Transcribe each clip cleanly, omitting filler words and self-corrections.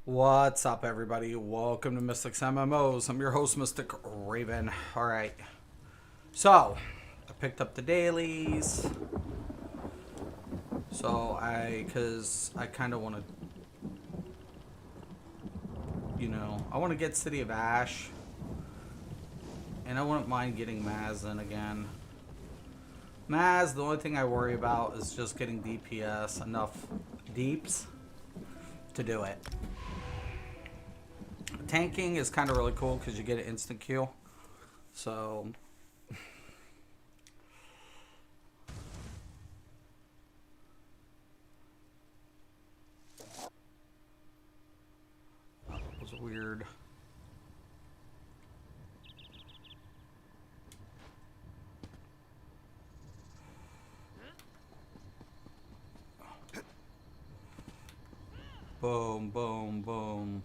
What's up, everybody? Welcome to Mystics MMOs. I'm your host, Mystic Raven. Alright. So, I picked up the dailies. Because I kind of want to, I want to get City of Ash. And I wouldn't mind getting Maz in again. Maz, the only thing I worry about is just getting DPS, enough deeps to do it. Tanking is kind of really cool because you get an instant kill. So, that was weird. Boom, boom, boom.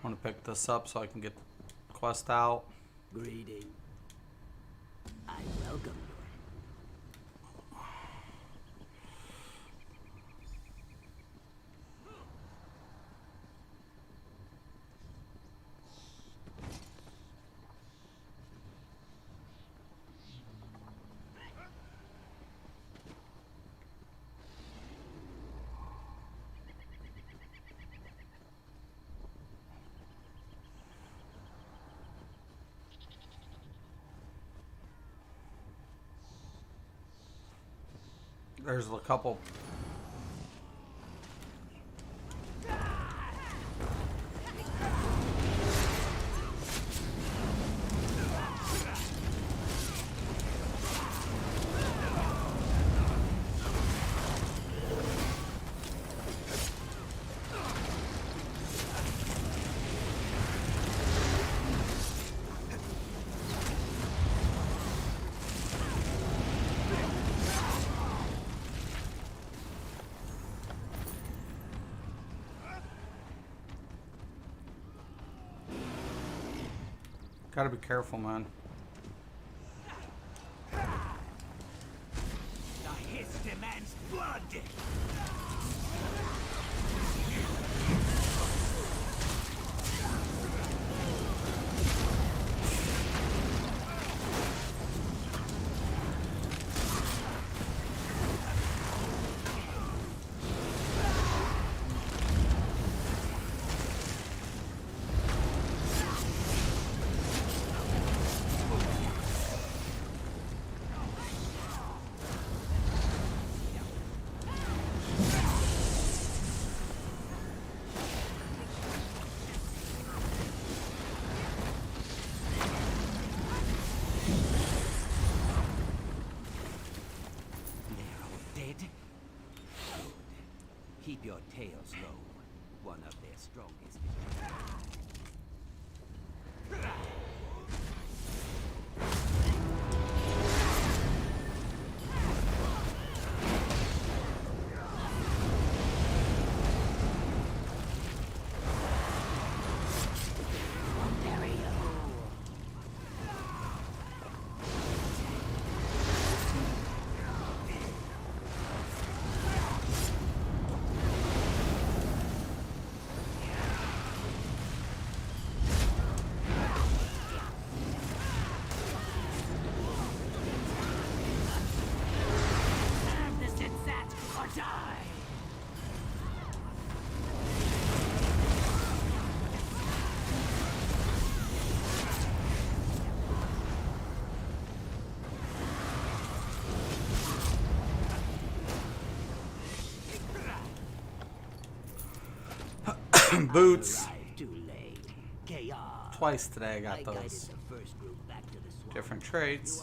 I want to pick this up so I can get the quest out. Greeting. I welcome you. There's a couple. Gotta be careful, man. The hiss demands blood. Keep your tails low. One of their strongest. Boots. Twice today I got those different traits.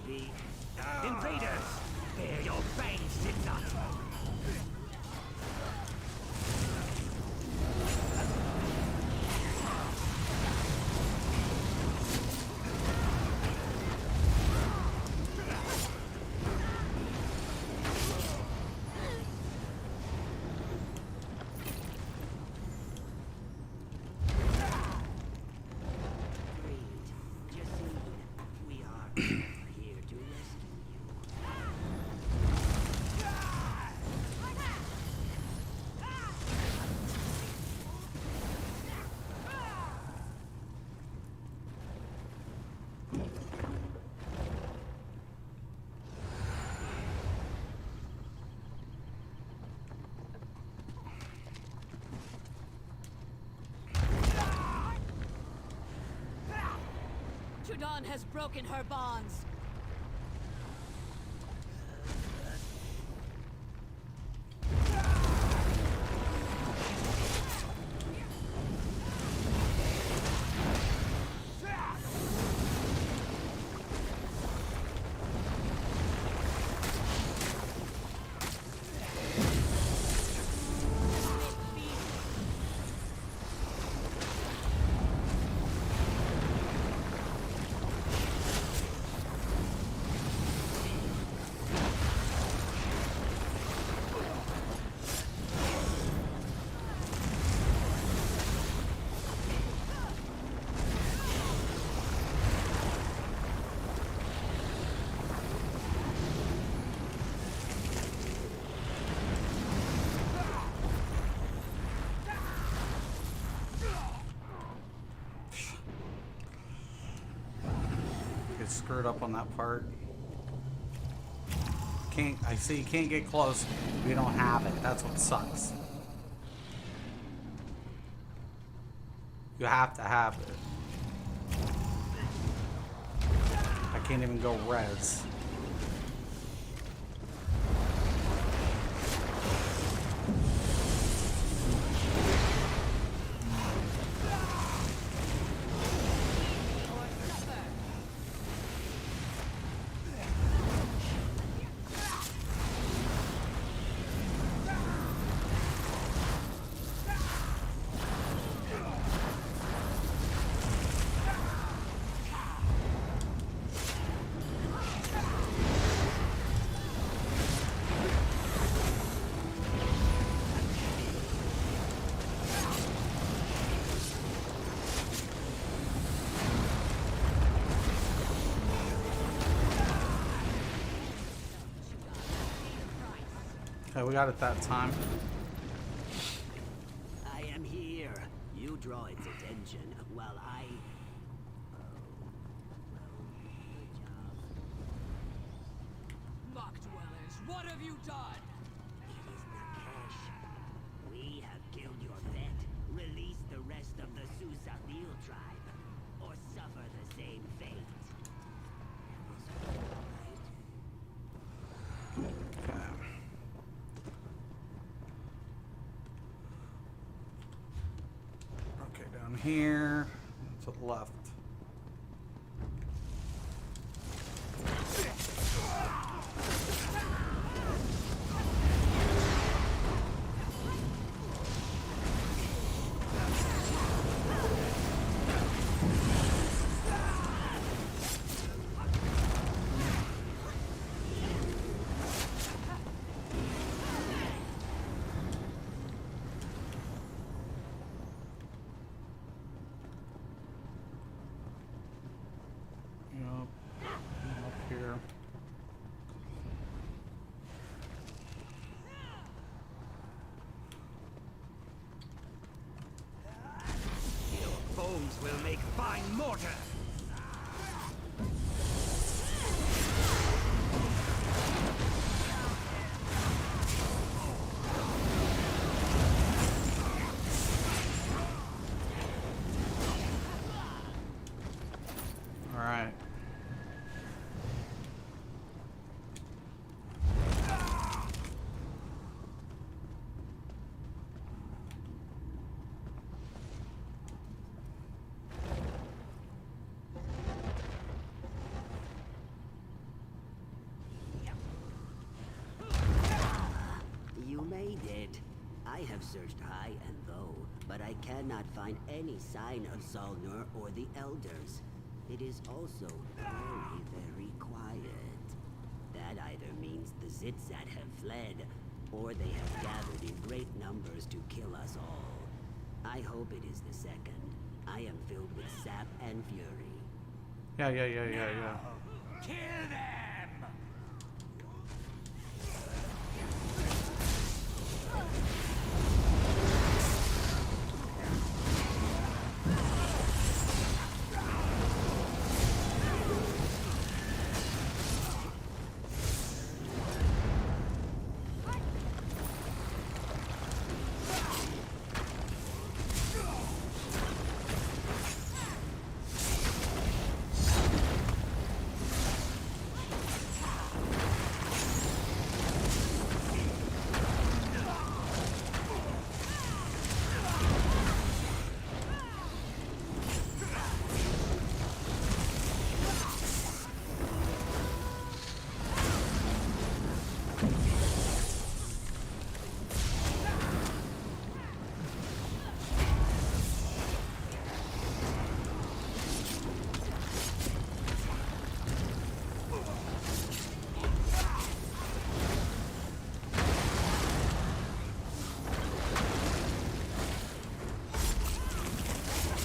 The invaders! Bear your fangs, Sitza! Dawn has broken her bonds. Screwed up on that part. I see you can't get close. We don't have it. That's what sucks. You have to have it. I can't even go res. Okay, we got it that time. I am here. You draw its attention while I... good job. Mock dwellers, what have you done? It is Nakash. We have killed your pet. Release the rest of the Susathil tribe, or suffer the same fate. Okay. Okay, down here to the left. Up here. Your bones will make fine mortar. All right. I've searched high and low, but I cannot find any sign of Zalnur or the Elders. It is also very, very quiet. That either means the Zitzat have fled, or they have gathered in great numbers to kill us all. I hope it is the second. I am filled with sap and fury. Yeah. Kill them!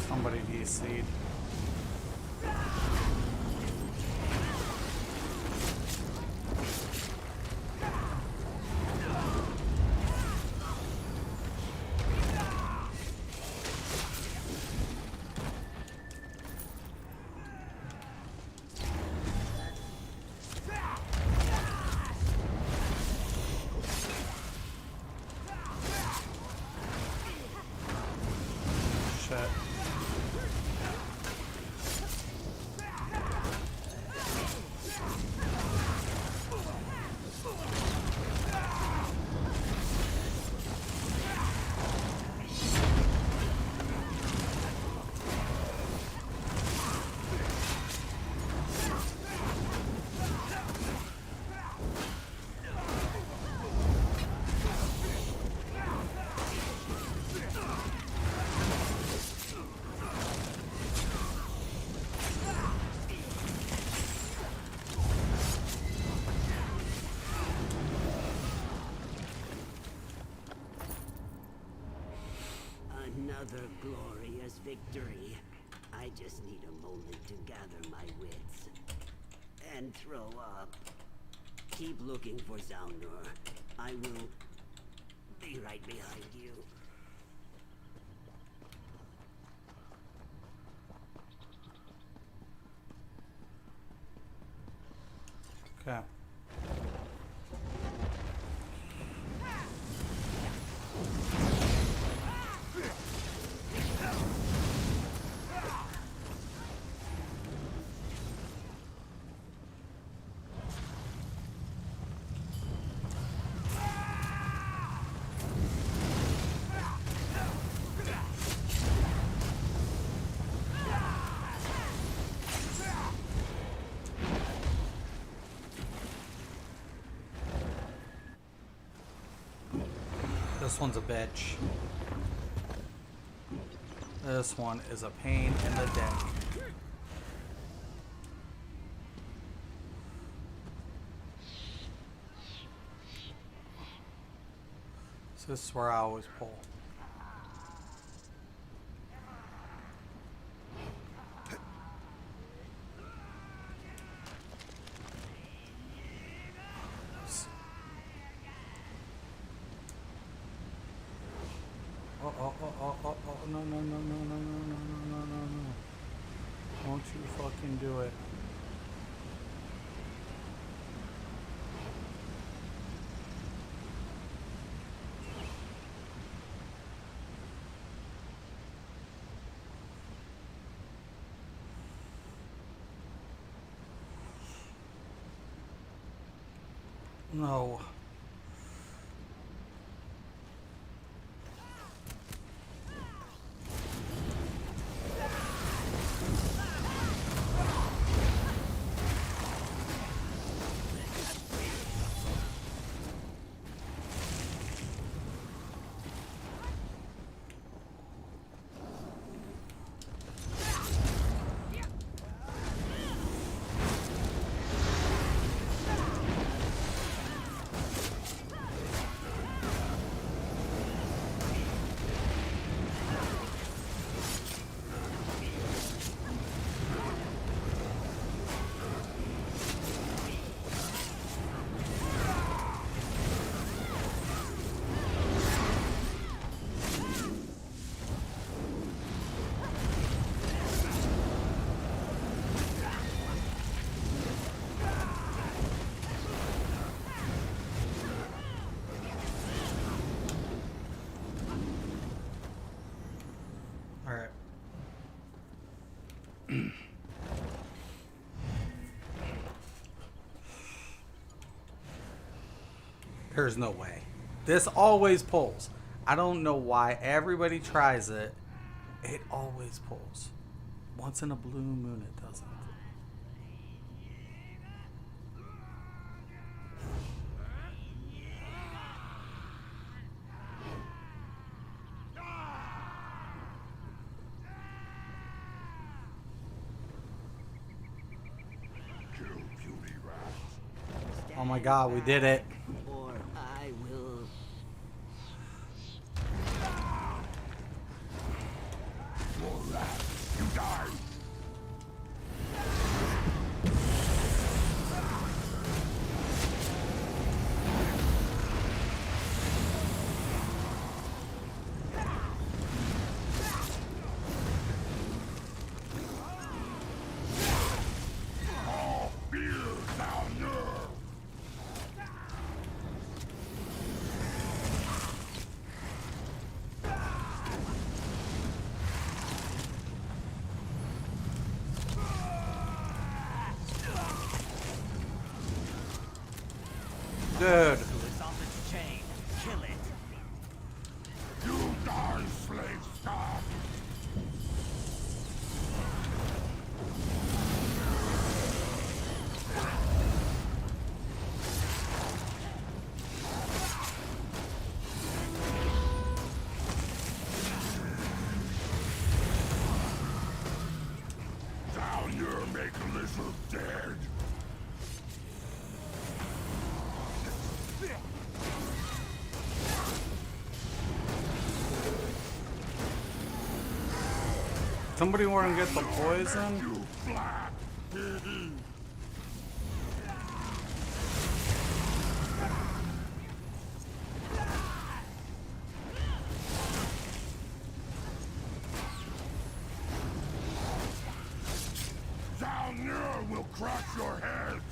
Somebody DC'd. Shit. Another glorious victory. I just need a moment to gather my wits. And throw up. Keep looking for Zalnur. I will be right behind you. Okay. This one's a bitch. This one is a pain in the dick. So this is where I always pull. Oh, no, no. Won't you fucking do it. No. There's no way. This always pulls. I don't know why everybody tries it. It always pulls. Once in a blue moon it doesn't. Oh my god, we did it. Or I will. You die! All fear down there! Dude. It's off its chain. Kill it. You die, slave scum! Down here, make a lizard dead. Somebody want to get the poison? You black! Down here will crush your heads!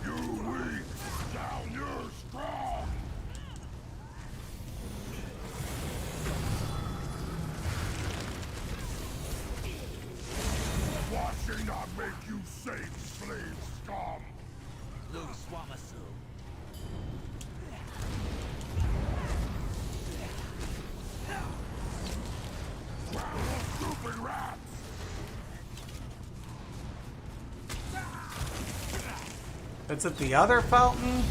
You weak! Down here strong! Watching not make you safe, slave scum! Lose Swamasu. Wow, stupid rats! It's at the other fountain?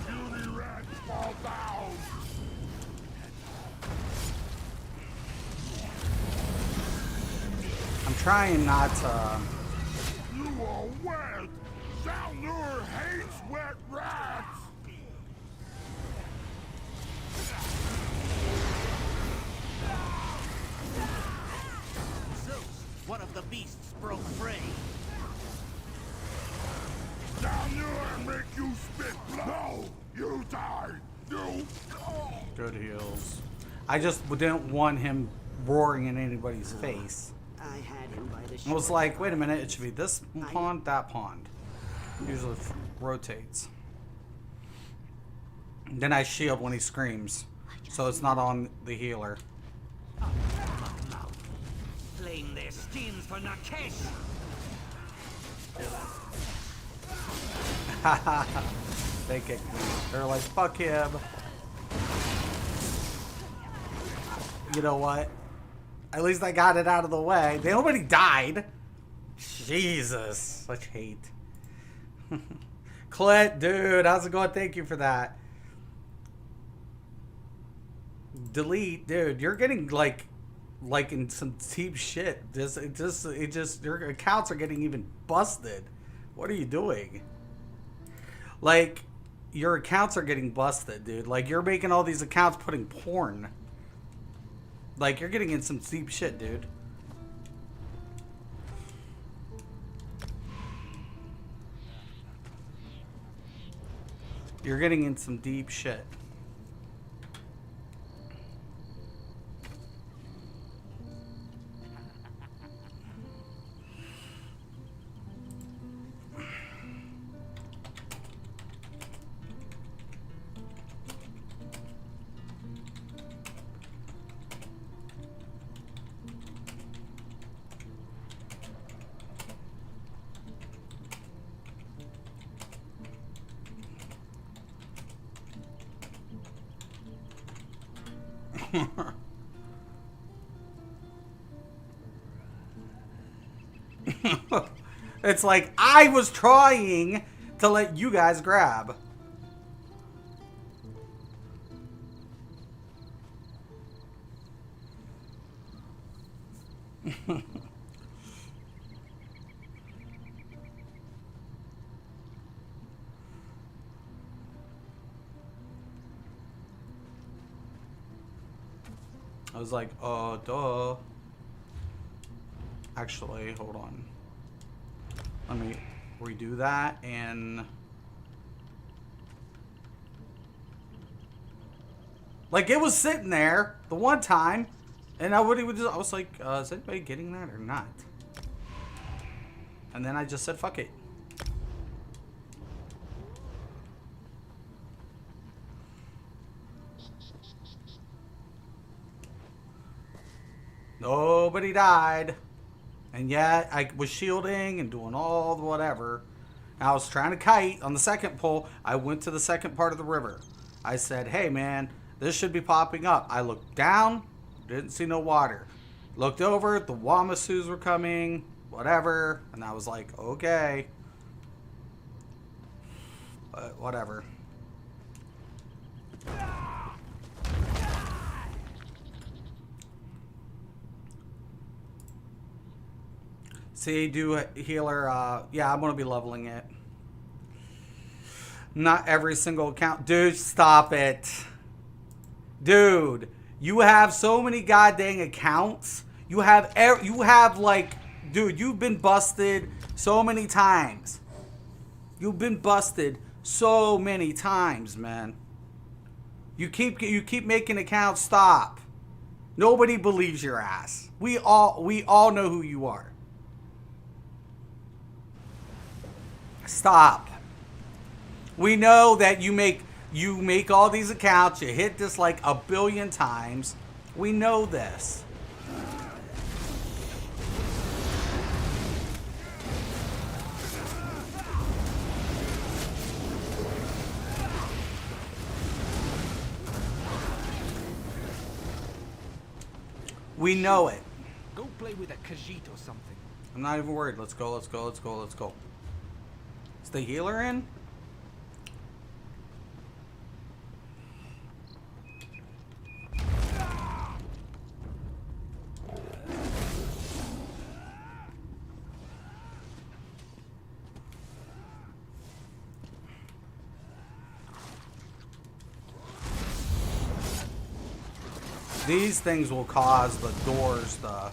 Beauty rats fall down! I'm trying not to. You are wet! Salnur hates wet rats! Zeus, one of the beasts broke free. Down here and make you spit blood! No! You die! You... Good heals. I just didn't want him roaring in anybody's face. I had him by the I was short like, wait a arm. minute, it should be this pond, that pond. Usually rotates. Then I shield when he screams. So it's not on the healer. Flame their skins for Nakesh! They kicked me. They're like, fuck him. You know what? At least I got it out of the way. Nobody died. Jesus. Such hate. Clint, dude, how's it going? Thank you for that. Delete, dude. You're getting like in some deep shit. It just your accounts are getting even busted. What are you doing? Like, your accounts are getting busted, dude. Like, you're making all these accounts putting porn. Like, you're getting in some deep shit, dude. You're getting in some deep shit. It's like I was trying to let you guys grab. I was like, oh, duh. Actually, hold on. Let me redo that and... Like, it was sitting there the one time, and I was like, is anybody getting that or not? And then I just said, fuck it. Nobody died. And yet, I was shielding and doing all the whatever. I was trying to kite on the second pole. I went to the second part of the river. I said, hey man, this should be popping up. I looked down, didn't see no water. Looked over, the Wamasu's were coming, whatever. And I was like, okay. But whatever. See, do healer, yeah, I'm going to be leveling it. Not every single account. Dude, stop it. Dude, you have so many goddamn accounts. You have like, dude, you've been busted so many times. You've been busted so many times, man. You keep making accounts. Stop. Nobody believes your ass. We all know who you are. Stop. We know that you make all these accounts. You hit this like a billion times. We know this. We know it. Go play with a Khajiit or something. I'm not even worried. Let's go, let's go, let's go, let's go. Is the healer in? These things will cause the doors to...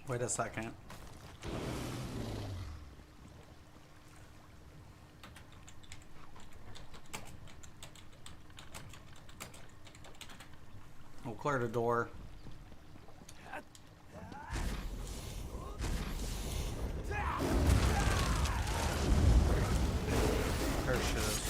Wait a second. We'll clear the door. There she is.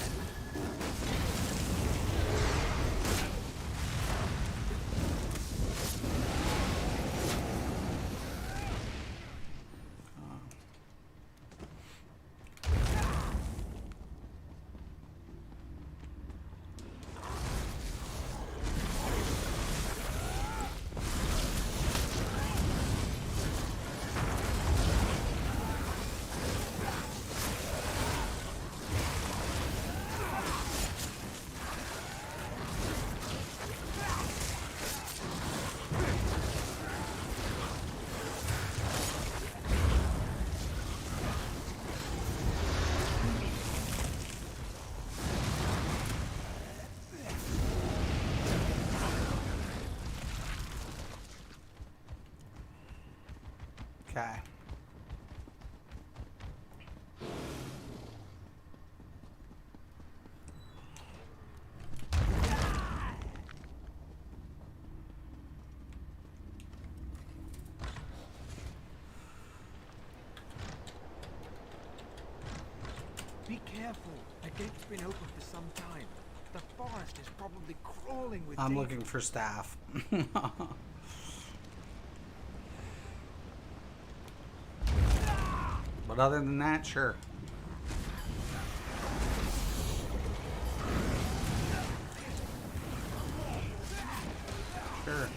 Okay. Be careful. The gate's been open for some time. The forest is probably crawling with I'm danger. looking for staff. But other than that, sure. Sure.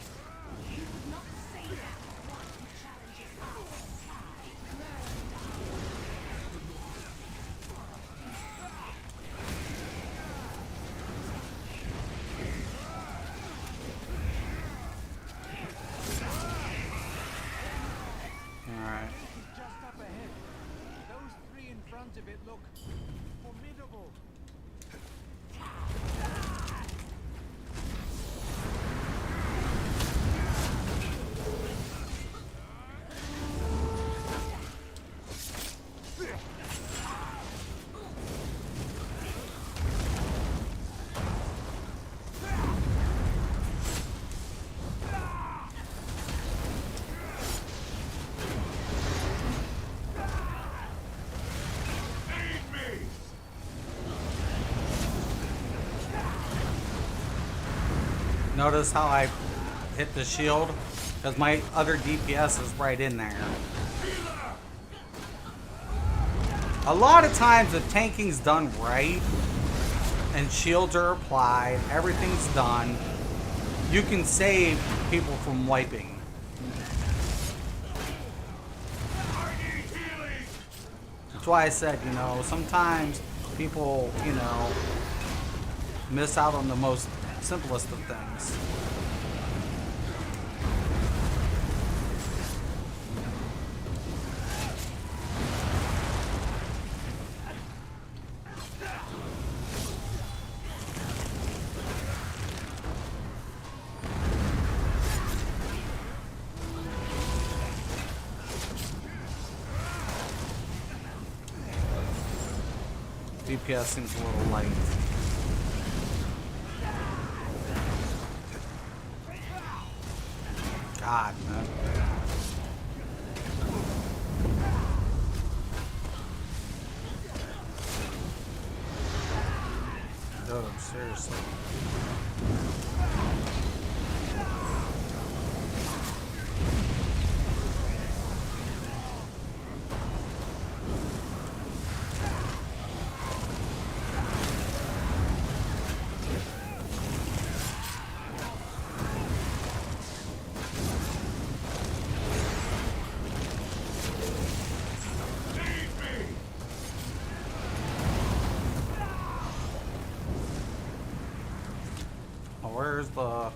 Alright. Just up ahead. Those three in front of it look formidable. Notice how I hit the shield? Because my other DPS is right in there. A lot of times if tanking's done right and shields are applied, everything's done, you can save people from wiping. That's why I said, you know, sometimes people, you know, miss out on the most simplest of things. DPS seems a little light. God, man. Dude, seriously. Where's the...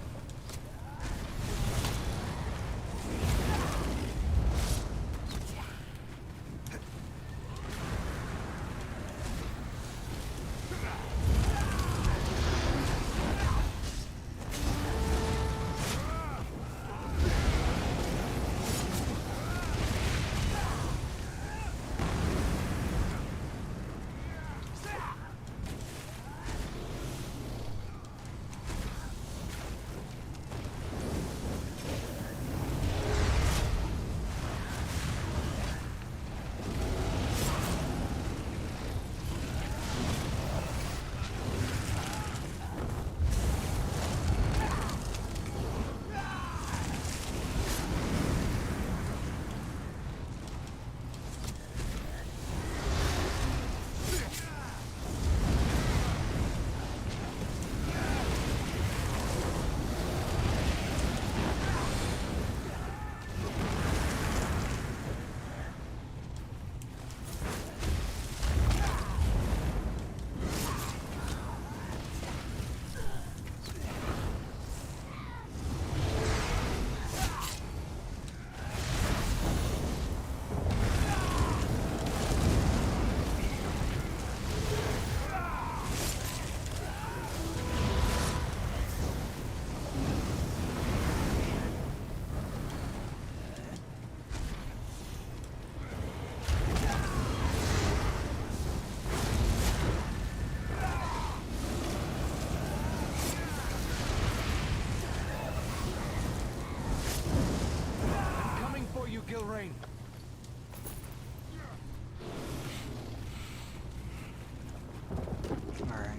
Alright.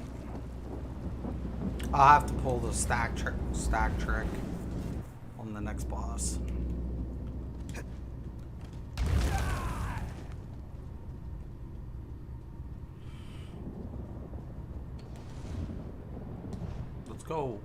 I'll have to pull the stack trick on the next boss. Let's go.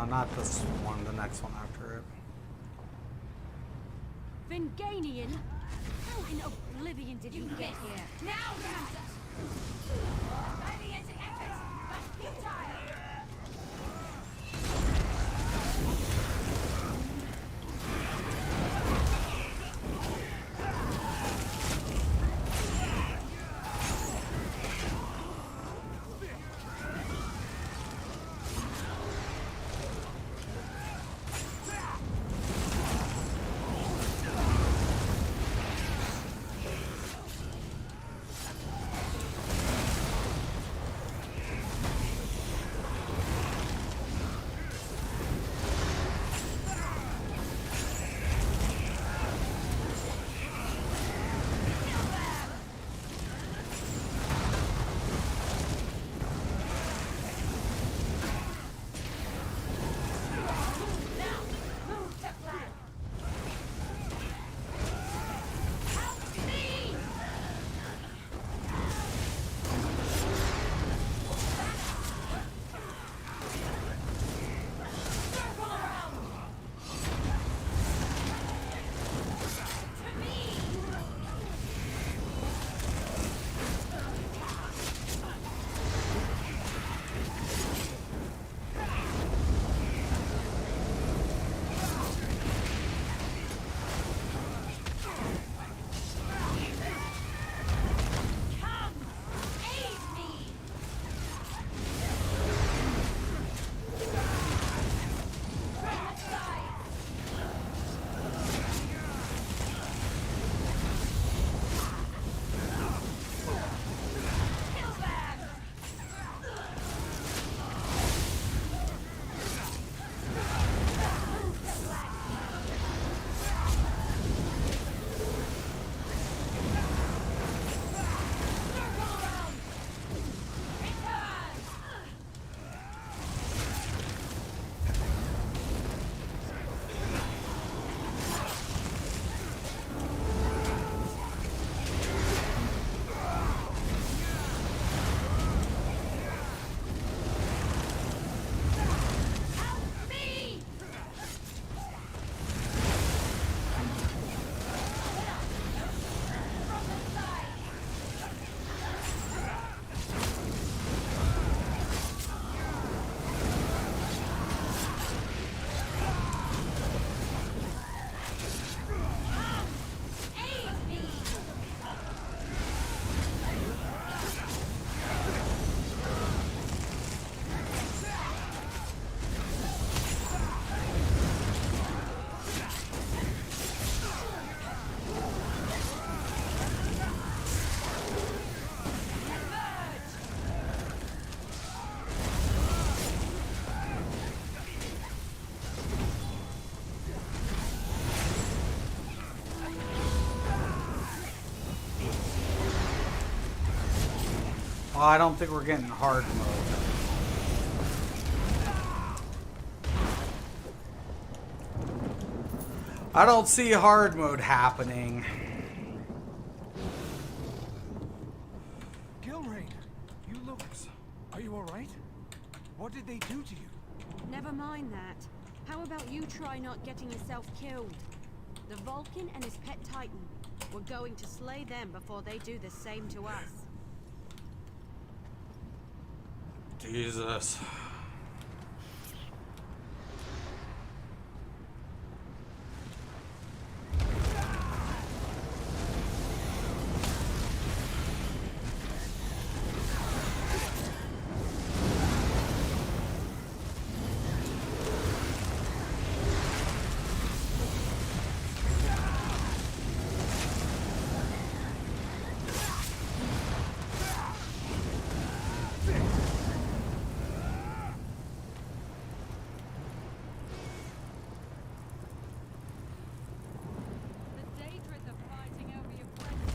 Not this one, the next one after it. Vinganian? How in oblivion did you get here? Now, Ramses! By the exit entrance, but futile! Well, I don't think we're getting hard mode. I don't see hard mode happening. Gilrain, you look... Are you alright? What did they do to you? Never mind that. How about you try not getting yourself killed? The Vulcan and his pet Titan. We're going to slay them before they do the same to us. Jesus. The Daedras are fighting over your friends.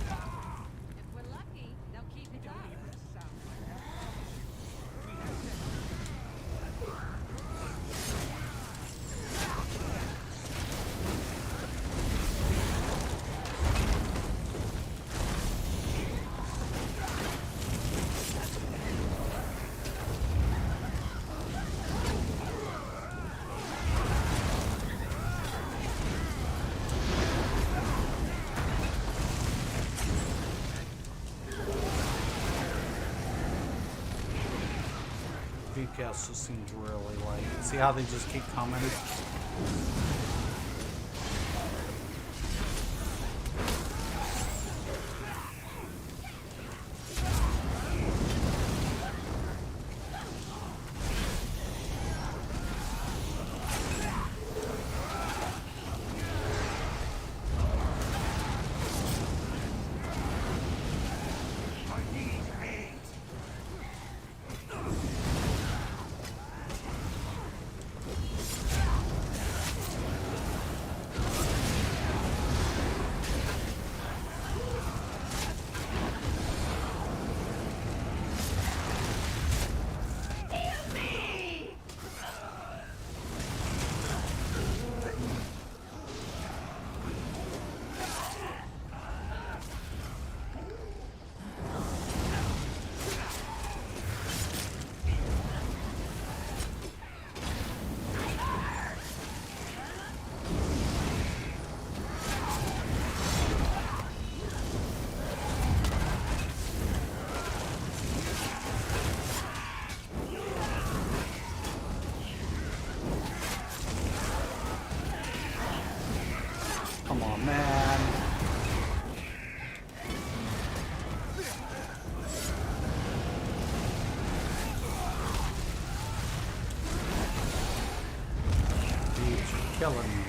If we're lucky, they'll keep it up. Sound like that. We have to VPS just seems really light. See how they just keep coming? I need aid. Come on, man. Dude, you're killing me.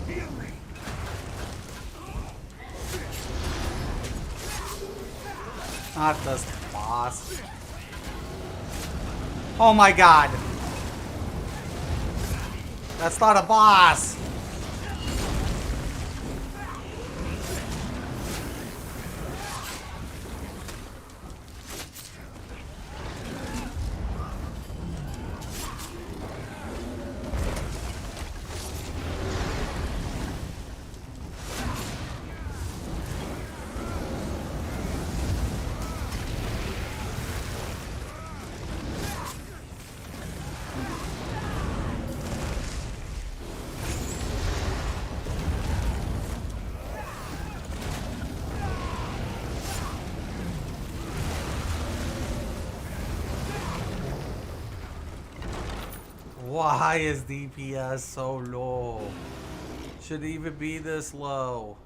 Heal me. Not this boss. Oh my god. That's not a boss. Why is DPS so low? Should it even be this low?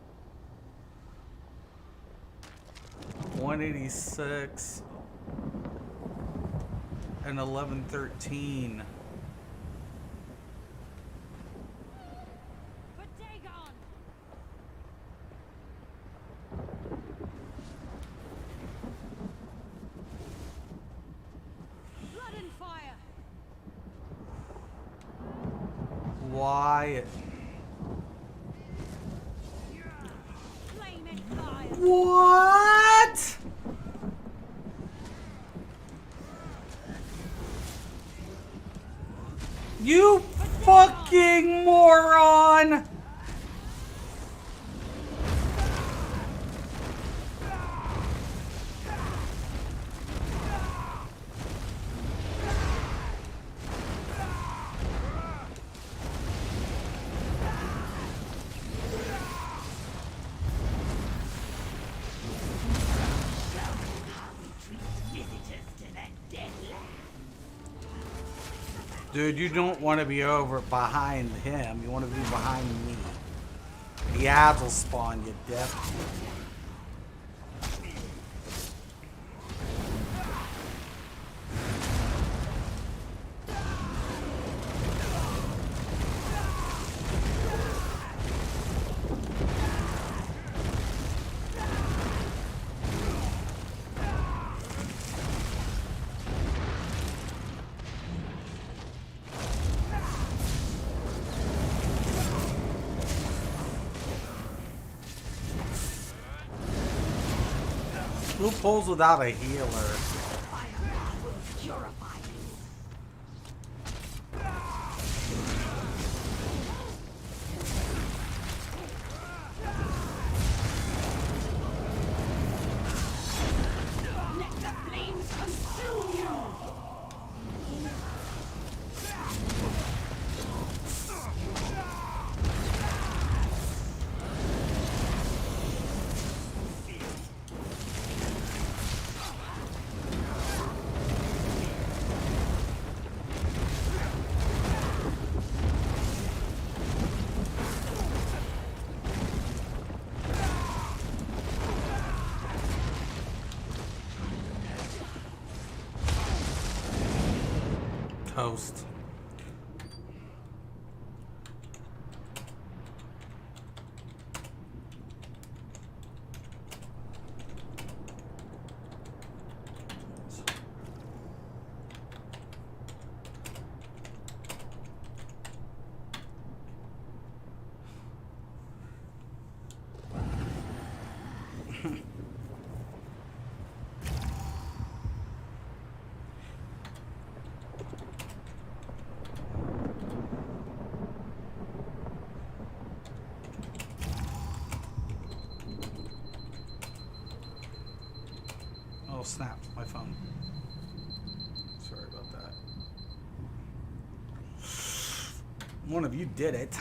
186 and 1113. For Dagon! Why? Flaming fire! What? You fucking moron! Dude, you don't want to be over behind him. You want to be behind me. The ads will spawn, you dip. Who pulls without a healer? Toast. Oh snap, my phone. Sorry about that. One of you did it.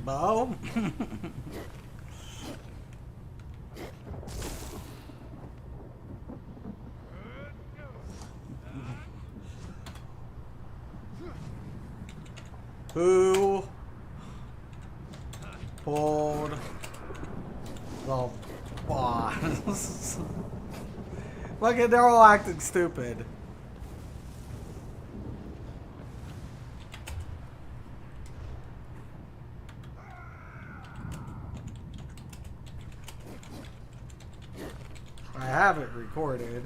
Bo? Who pulled the boss? Look at, they're all acting stupid. I have it recorded.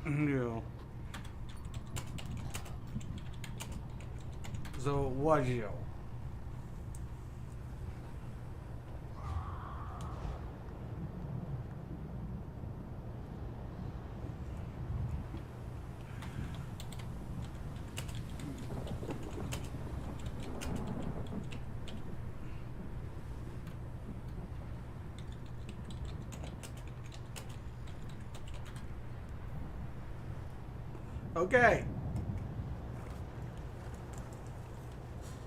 No. So was you? Okay.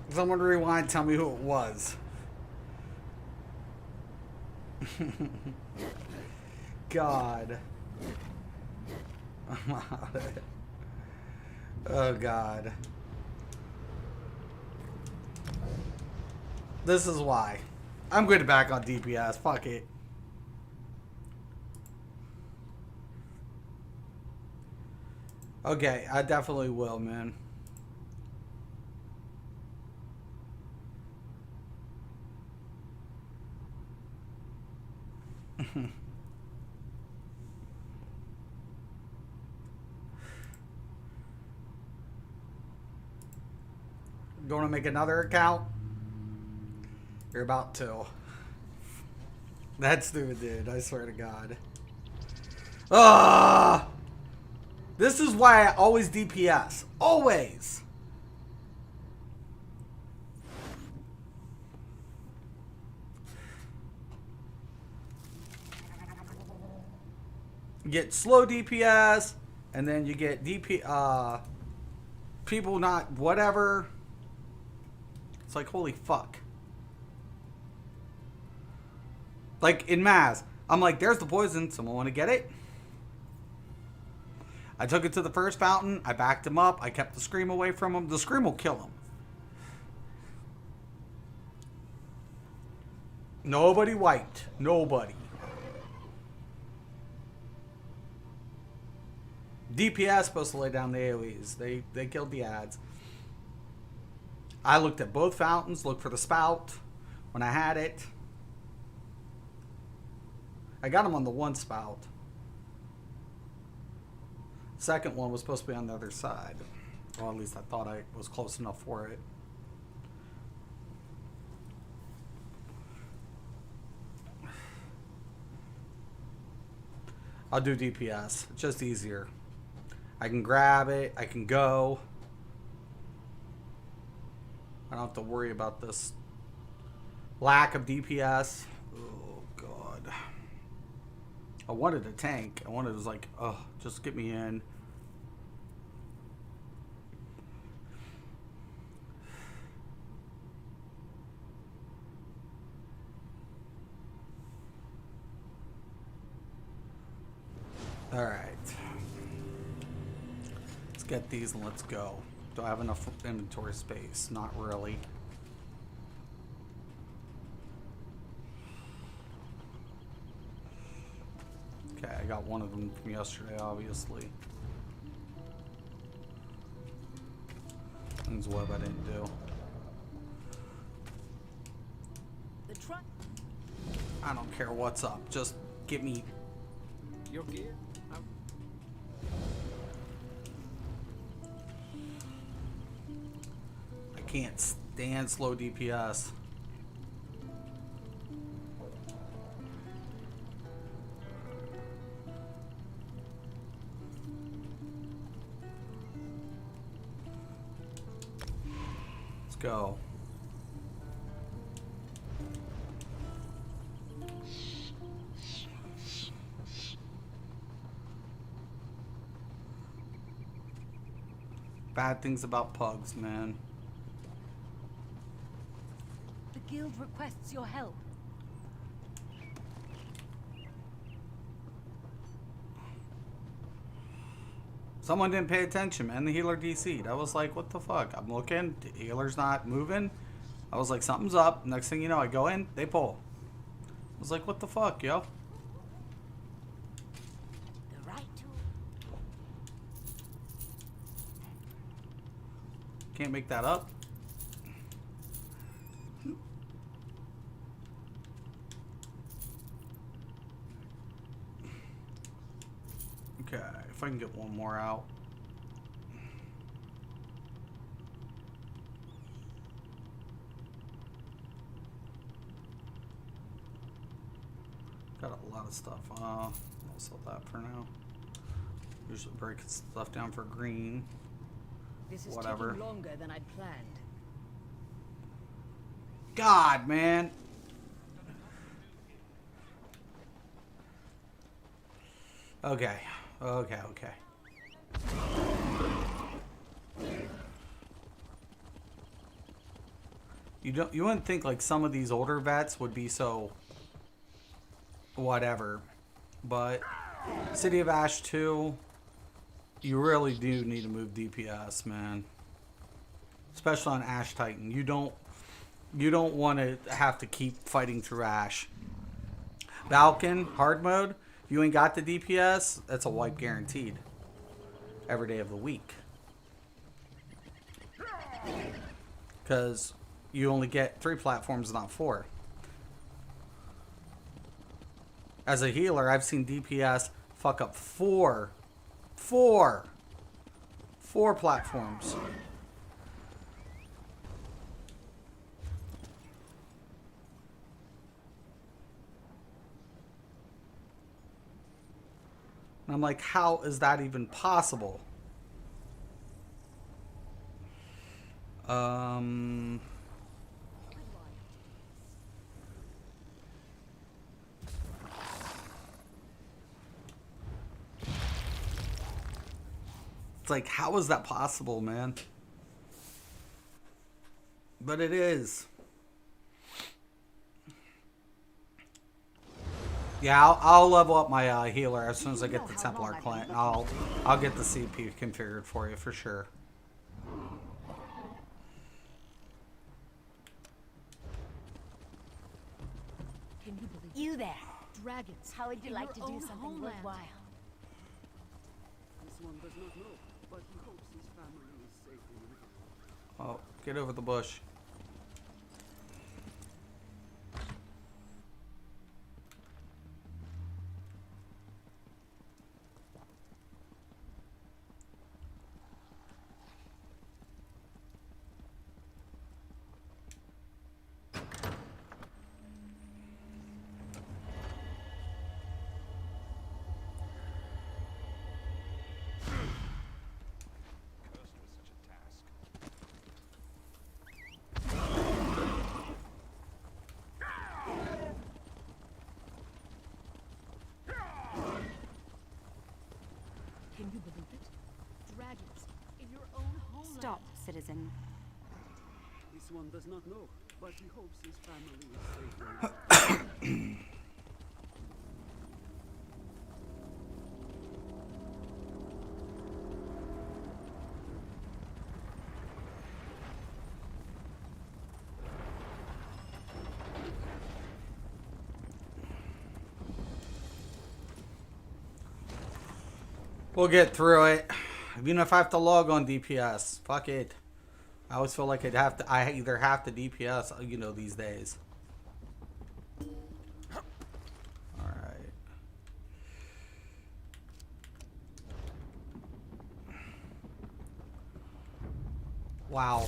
Someone rewind, tell me who it was. God. Oh, God. This is why. I'm going to back on DPS. Fuck it. Okay, I definitely will, man. Going to make another account? You're about to. That's stupid, dude. I swear to God. Ah! This is why I always DPS. Always. You get slow DPS, and then you get people not whatever. It's like, holy fuck. Like in Maz, I'm like, there's the poison. Someone want to get it? I took it to the first fountain. I backed him up. I kept the scream away from him. The scream will kill him. Nobody wiped. Nobody. DPS supposed to lay down the AoEs. They killed the ads. I looked at both fountains, looked for the spout when I had it. I got him on the one spout. Second one was supposed to be on the other side. Well, at least I thought I was close enough for it. I'll do DPS. It's just easier. I can grab it. I can go. I don't have to worry about this lack of DPS. Oh, God. I wanted a tank. I wanted, it was like, oh, just get me in. All right. Let's get these and let's go. Do I have enough inventory space? Not really. Okay, I got one of them from yesterday, obviously. Things web I didn't do. I don't care what's up. Just get me. Your gear? I can't stand slow DPS. Let's go. Bad things about pugs, man. The guild requests your help. Someone didn't pay attention, man. The healer DC'd. I was like, what the fuck? I'm looking. The healer's not moving. I was like, something's up. Next thing you know, I go in. They pull. I was like, what the fuck, yo? The right tool. Can't make that up. Okay, if I can get one more out. Got a lot of stuff. I'll sell that for now. Usually break stuff down for green. This is Whatever. taking longer than I'd planned. God, man. Okay. Okay, okay. You wouldn't think like some of these older vets would be so whatever, but City of Ash 2, you really do need to move DPS, man. Especially on Ash Titan. You don't want to have to keep fighting through Ash. Balkan, hard mode, if you ain't got the DPS, that's a wipe guaranteed. Every day of the week. Because you only get 3 platforms, not 4. As a healer, I've seen DPS fuck up 4 platforms. And I'm like, how is that even possible? It's like, how is that possible, man? But it is. Yeah, I'll level up my healer as soon as I get the Templar Clint. I'll get the CP configured for you for sure. Can you believe You there. dragons? How would you in like your to do own something homeland? worthwhile? This one does not know, but he hopes his family is safe in the Oh, get over the bush. Can you believe it? Dragons in your own homeland. Stop, citizen. This one does not know, but he hopes his family is safe in the We'll get through it. Even if I have to log on DPS, fuck it. I always feel like I either have to DPS, you know, these days. Alright. Wow.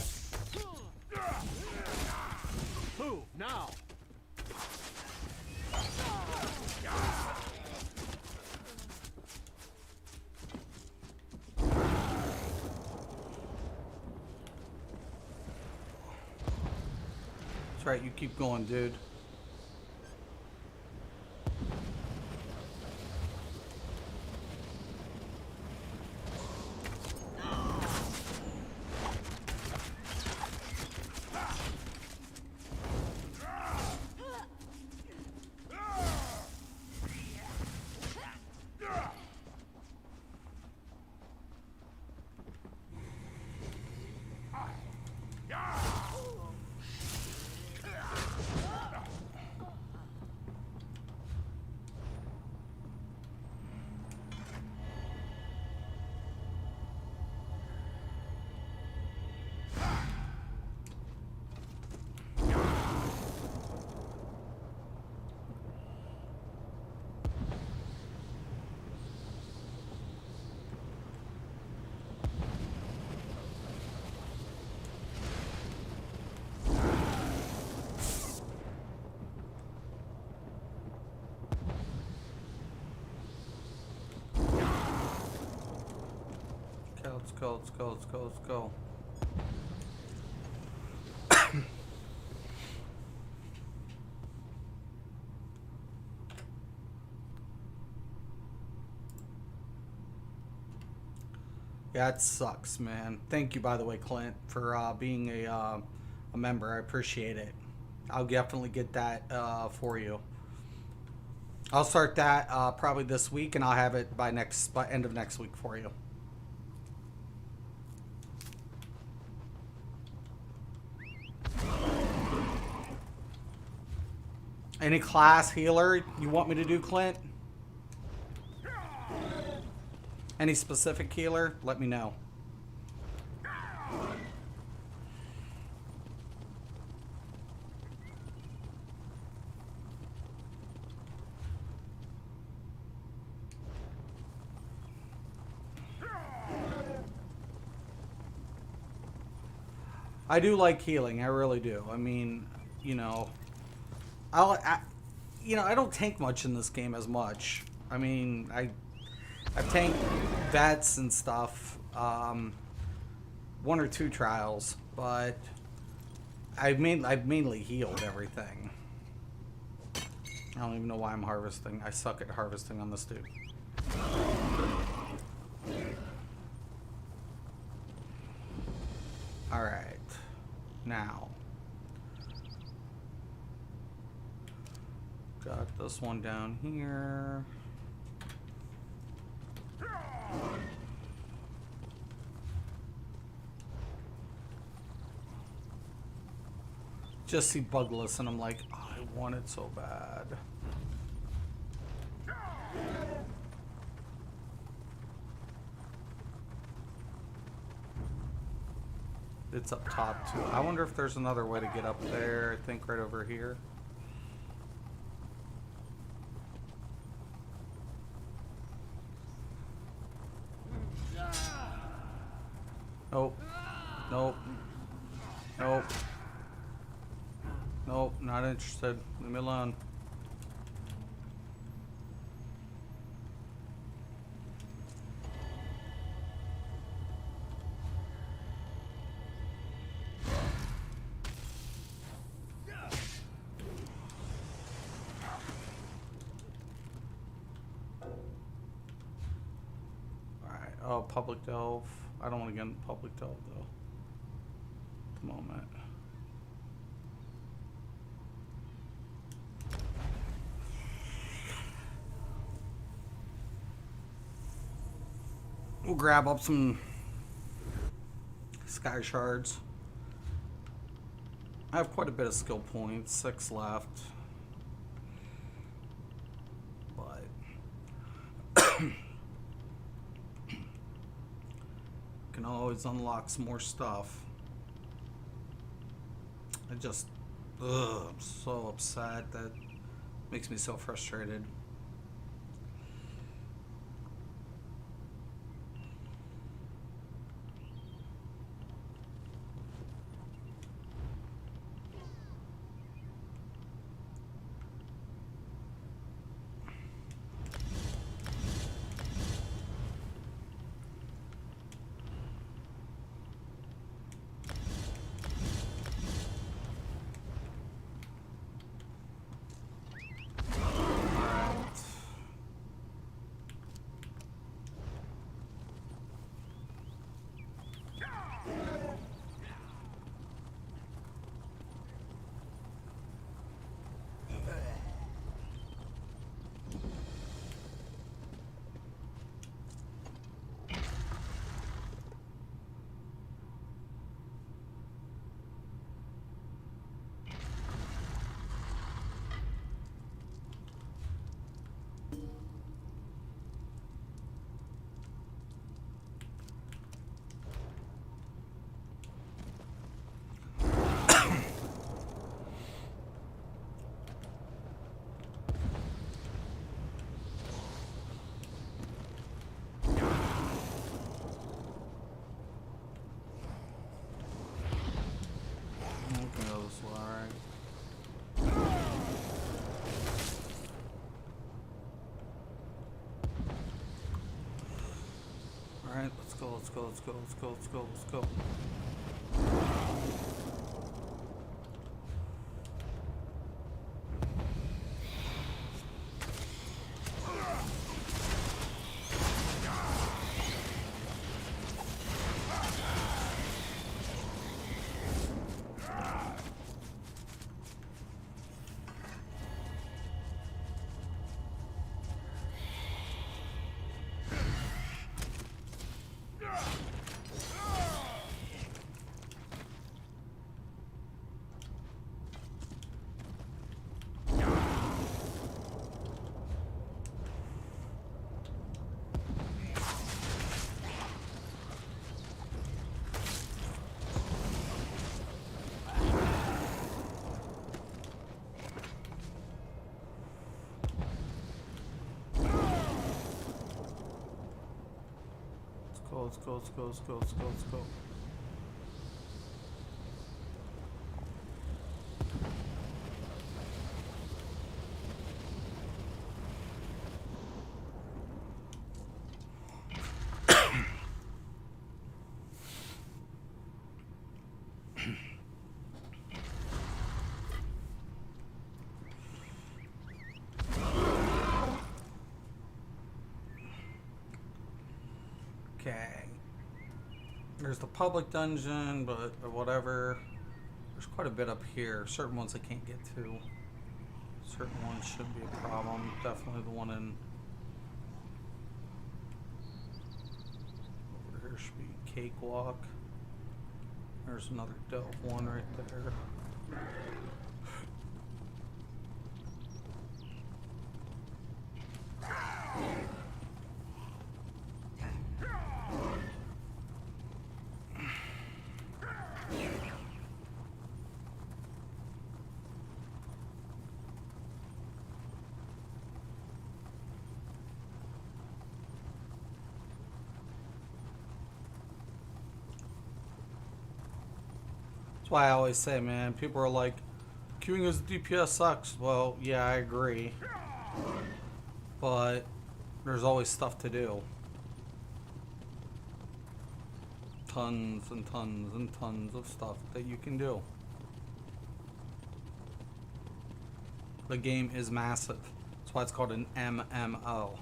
Move now. That's right, you keep going, dude. Let's go. Yeah, it sucks, man. Thank you, by the way, Clint, for being a a member. I appreciate it. I'll definitely get that for you. I'll start that probably this week, and I'll have it by end of next week for you. Any class healer you want me to do, Clint? Any specific healer? Let me know. I do like healing. I really do. I mean, you know, I don't tank much in this game as much. I mean, I've tanked vets and stuff, 1 or 2 trials, but I've mainly healed everything. I don't even know why I'm harvesting. I suck at harvesting on this dude. All right, now got this one down here. Just see Bugless and I'm like, oh, I want it so bad. It's up top too. I wonder if there's another way to get up there. I think right over here. Nope. Nope. Nope. Nope. Not interested. Leave me alone. Alright. Oh, public delve. I don't want to get in public delve though. At the moment. We'll grab up some sky shards. I have quite a bit of skill points, 6 left. But can always unlock some more stuff. I'm so upset. That makes me so frustrated. Alright, let's go, let's go, let's go, let's go, let's go, let's go. let's go, let's go, let's go, let's go, let's go. Okay. There's the public dungeon, but or whatever. There's quite a bit up here. Certain ones I can't get to. Certain ones should be a problem. Definitely the one in over here should be Cakewalk. There's another delve one right there. That's why I always say, man, people are like, queuing as a DPS sucks. Well, yeah, I agree. But there's always stuff to do. Tons and tons and tons of stuff that you can do. The game is massive. That's why it's called an MMO.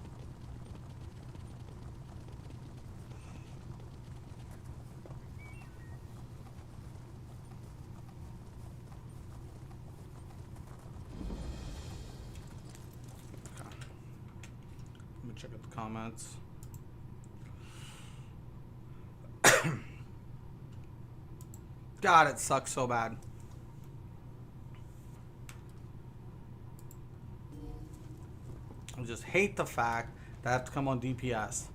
Check out the comments. God, it sucks so bad. I just hate the fact that I have to come on DPS.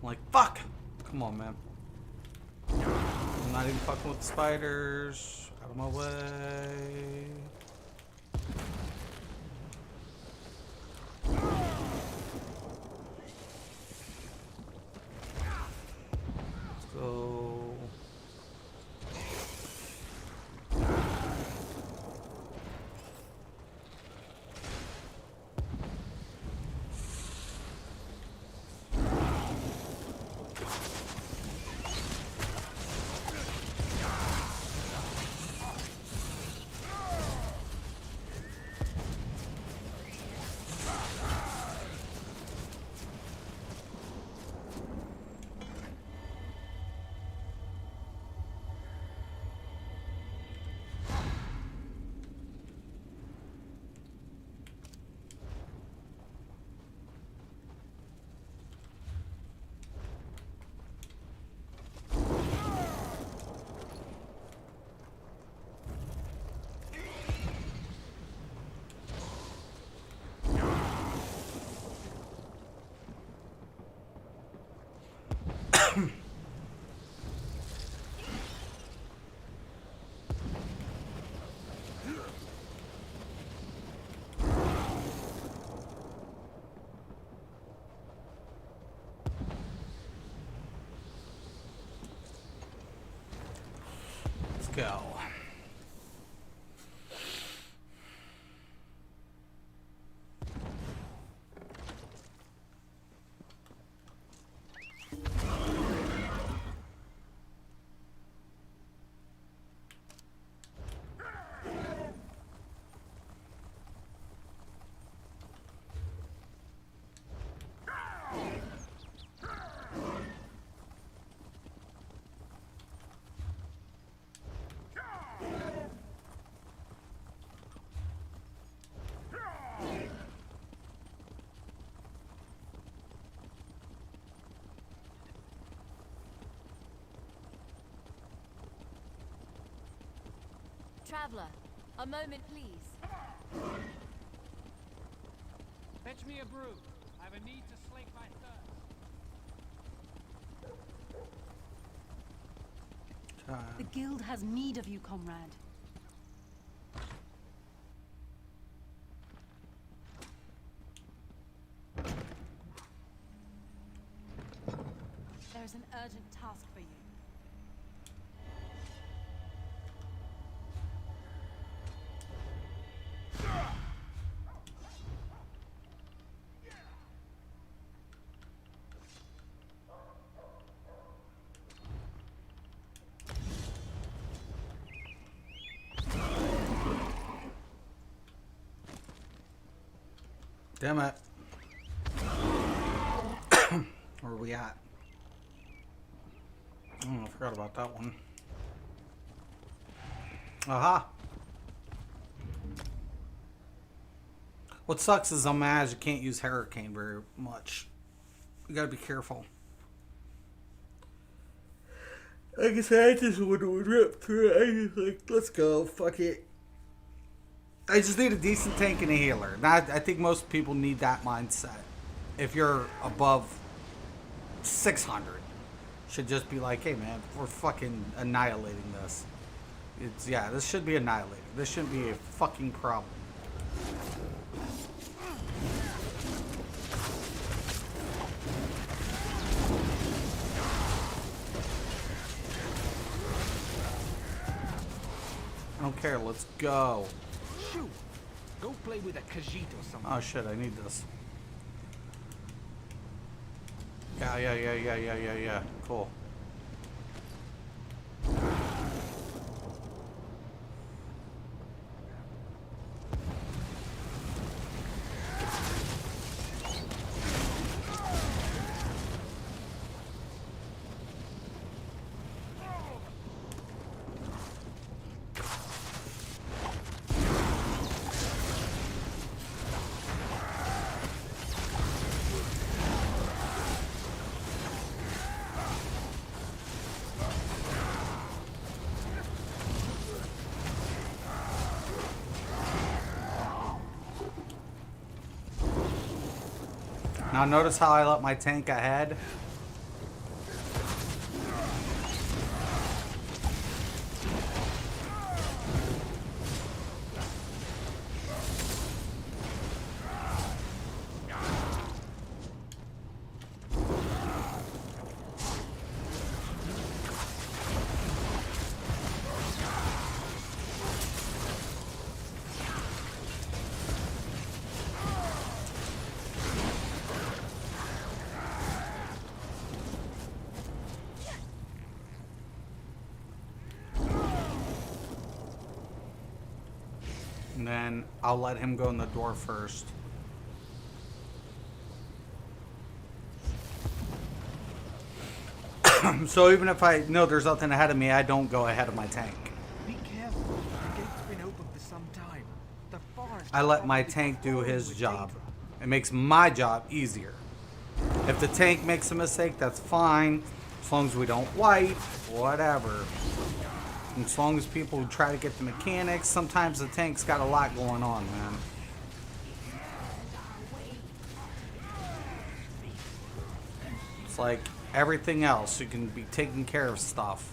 I'm like, fuck! Come on, man. I'm not even fucking with the spiders. Out of my way. So let's go. Traveler, a moment, please. Fetch me a brew. I have a need to slake my thirst. The guild has need of you, comrade. Damn it. Where are we at? Oh, I forgot about that one. Aha. What sucks is on Maz, you can't use Hurricane very much. You gotta be careful. Like I said, I just want to rip through it. I just like, let's go, fuck it. I just need a decent tank and a healer. I think most people need that mindset. If you're above 600, should just be like, hey man, we're fucking annihilating this. Yeah, this should be annihilated. This shouldn't be a fucking problem. I don't care, let's go. Shoot! Go play with a Khajiit or something. Oh shit, I need this. Yeah. Cool. Now notice how I let my tank ahead. And then I'll let him go in the door first. So even if I know there's nothing ahead of me, I don't go ahead of my tank. Be careful. The gate's been open for some time. The forest I is let my probably tank do crawling his with job. danger. It makes my job easier. If the tank makes a mistake, that's fine. As long as we don't wipe, whatever. And as long as people try to get the mechanics, sometimes the tank's got a lot going on, man. It's like everything else, you can be taking care of stuff.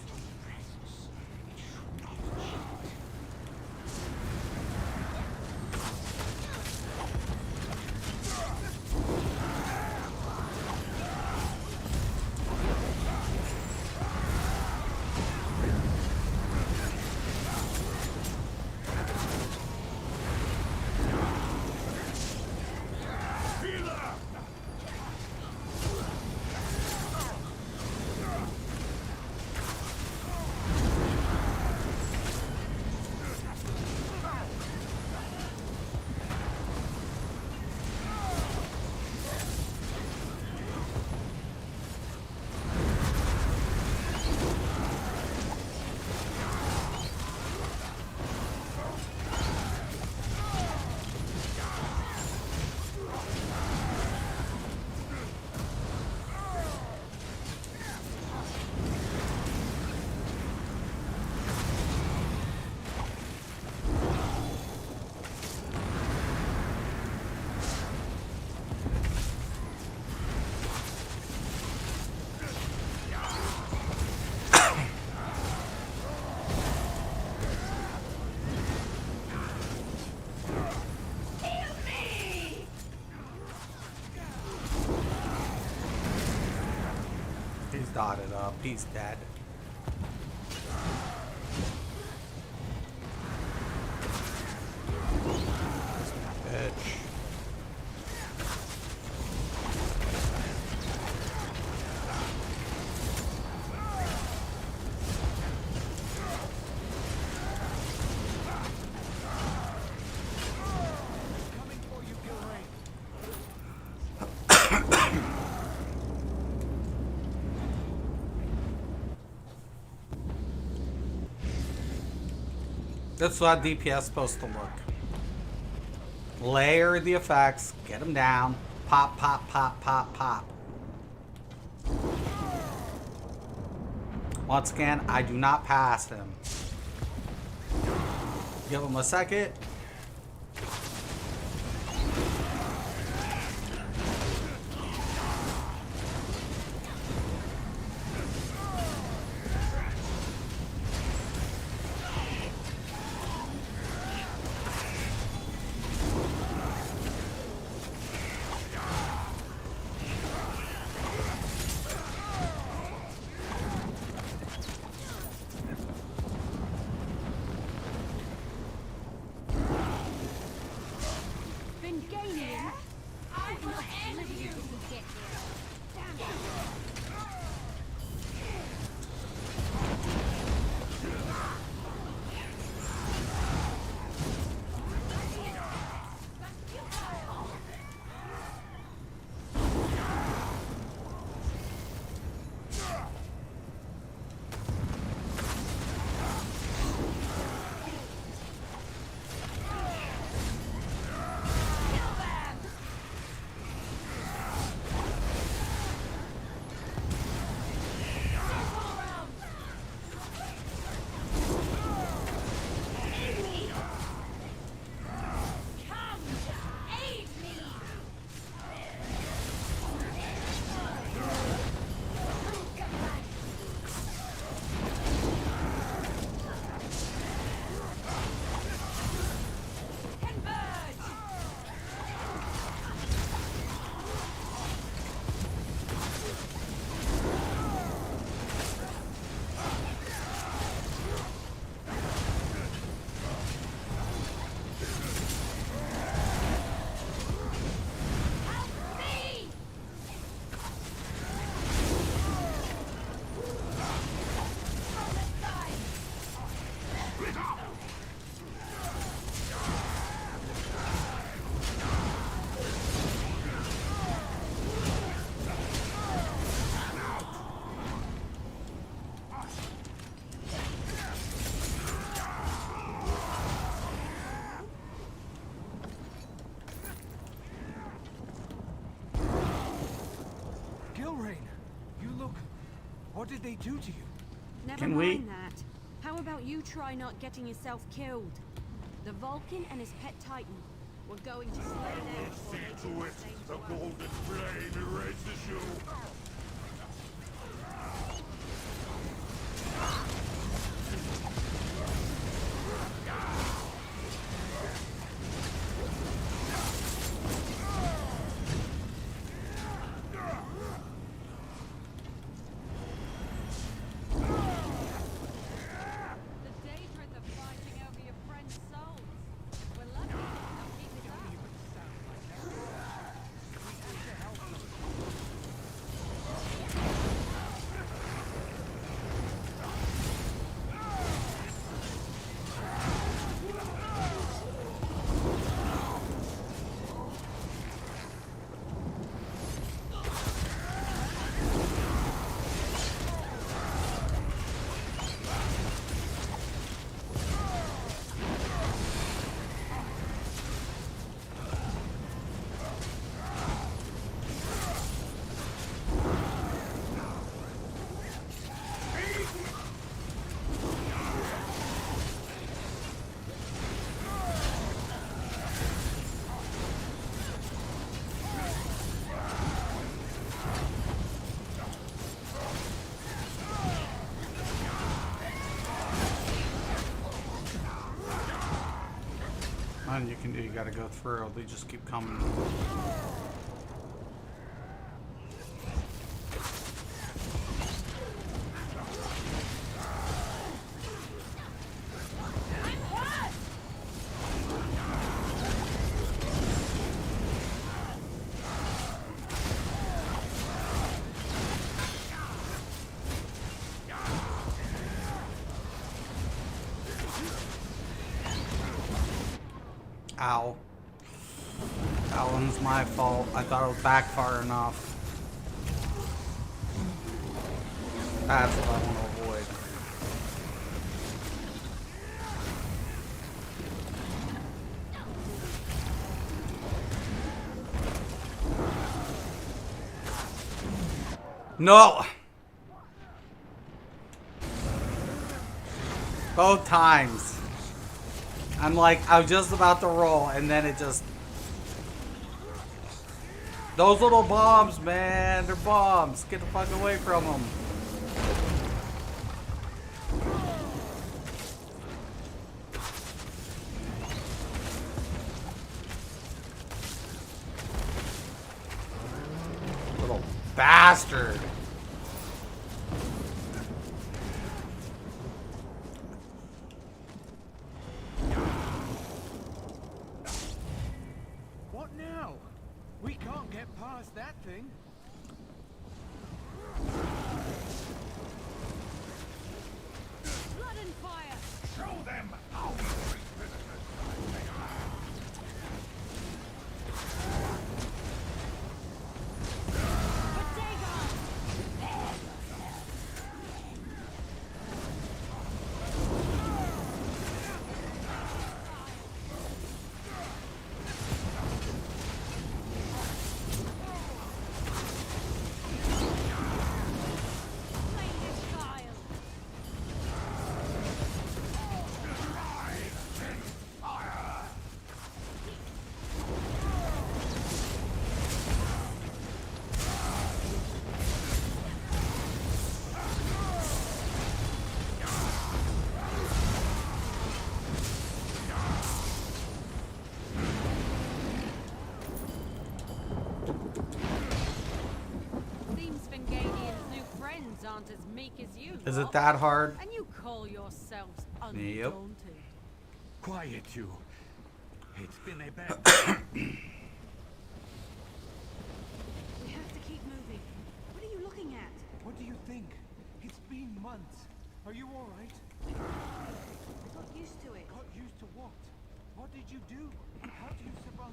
He's dotted up. He's dead. Bitch. Coming for you, Gilray. That's what DPS is supposed to look. Layer the effects, get them down, pop, pop, pop, pop, pop. Once again, I do not pass him. Give him a second. Been gaining. I will split you if we get here. Damn it. Gilrain, you look... What did they do to you? Never Can mind we- that. How about you try not getting yourself killed? The Vulcan and his pet Titan. We're going to slay them before See they do to the it, same the to us. golden flame erases you. The dangerous of fighting over your friend's souls. We're lucky they'll keep it up. Nothing you can do, you gotta go through. They just keep coming. Ow. That one's my fault. I thought it was back far enough. That's what I want to avoid. No! Both times. I'm like, I was just about to roll, and then it just... Those little bombs, man. They're bombs. Get the fuck away from them. Little bastard. What now? We can't get past that thing. Blood and fire! Show them how aren't as meek as you Is lot, it that hard? and you call yourselves undaunted. Yep. Quiet, you. It's been a bad... We have to keep moving. What are you looking at? What do you think? It's been months. Are you all right? I got used to it. Got used to what? What did you do? How do you survive?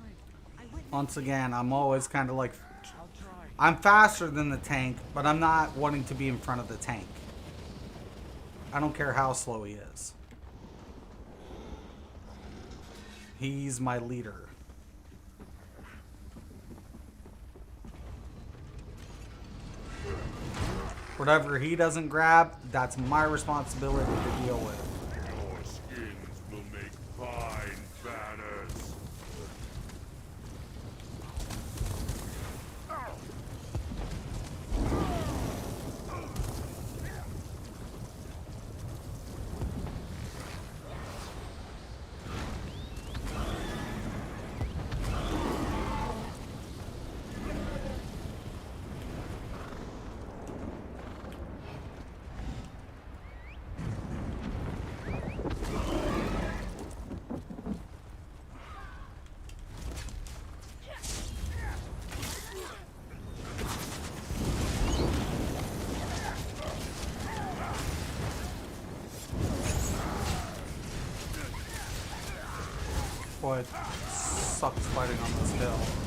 I went Once again, I'm always kind of like... I'll try. I'm faster than the tank, but I'm not wanting to be in front of the tank. I don't care how slow he is. He's my leader. Whatever he doesn't grab, that's my responsibility to deal with. your skins will make fine banners. Boy, it sucks fighting on this hill.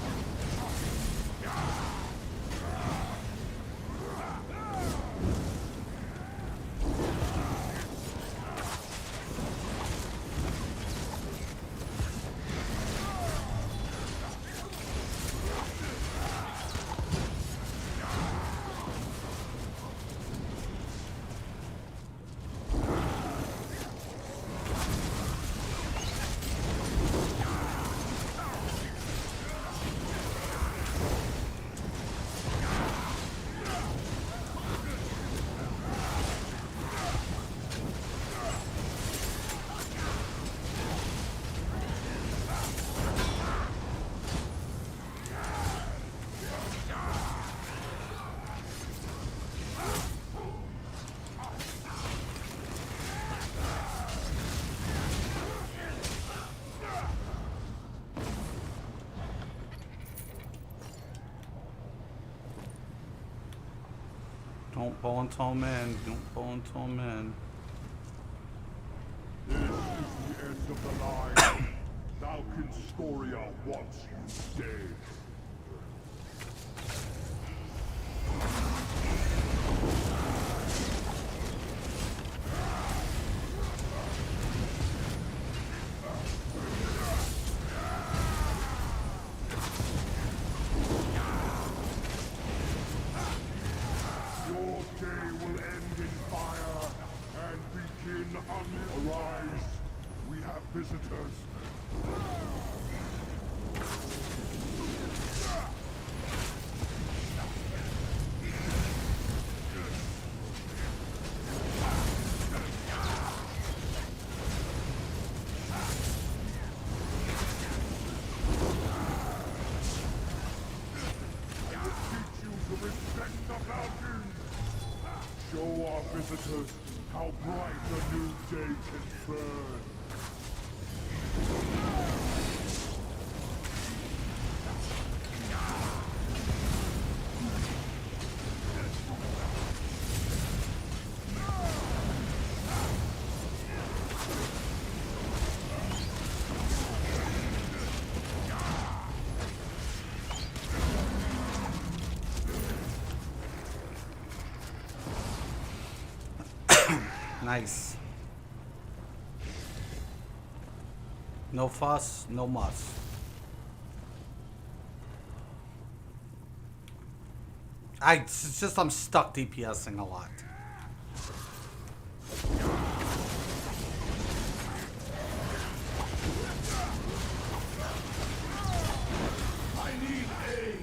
Don't bow until I'm in. Don't bow until I'm in. This is the end of the line. Thou Constoria wants you dead. Arise! We have visitors. Teach you to respect the mountains. Show our visitors how bright a new day can burn. Nice. No fuss, no muss. It's just I'm stuck DPSing a lot. I need aid.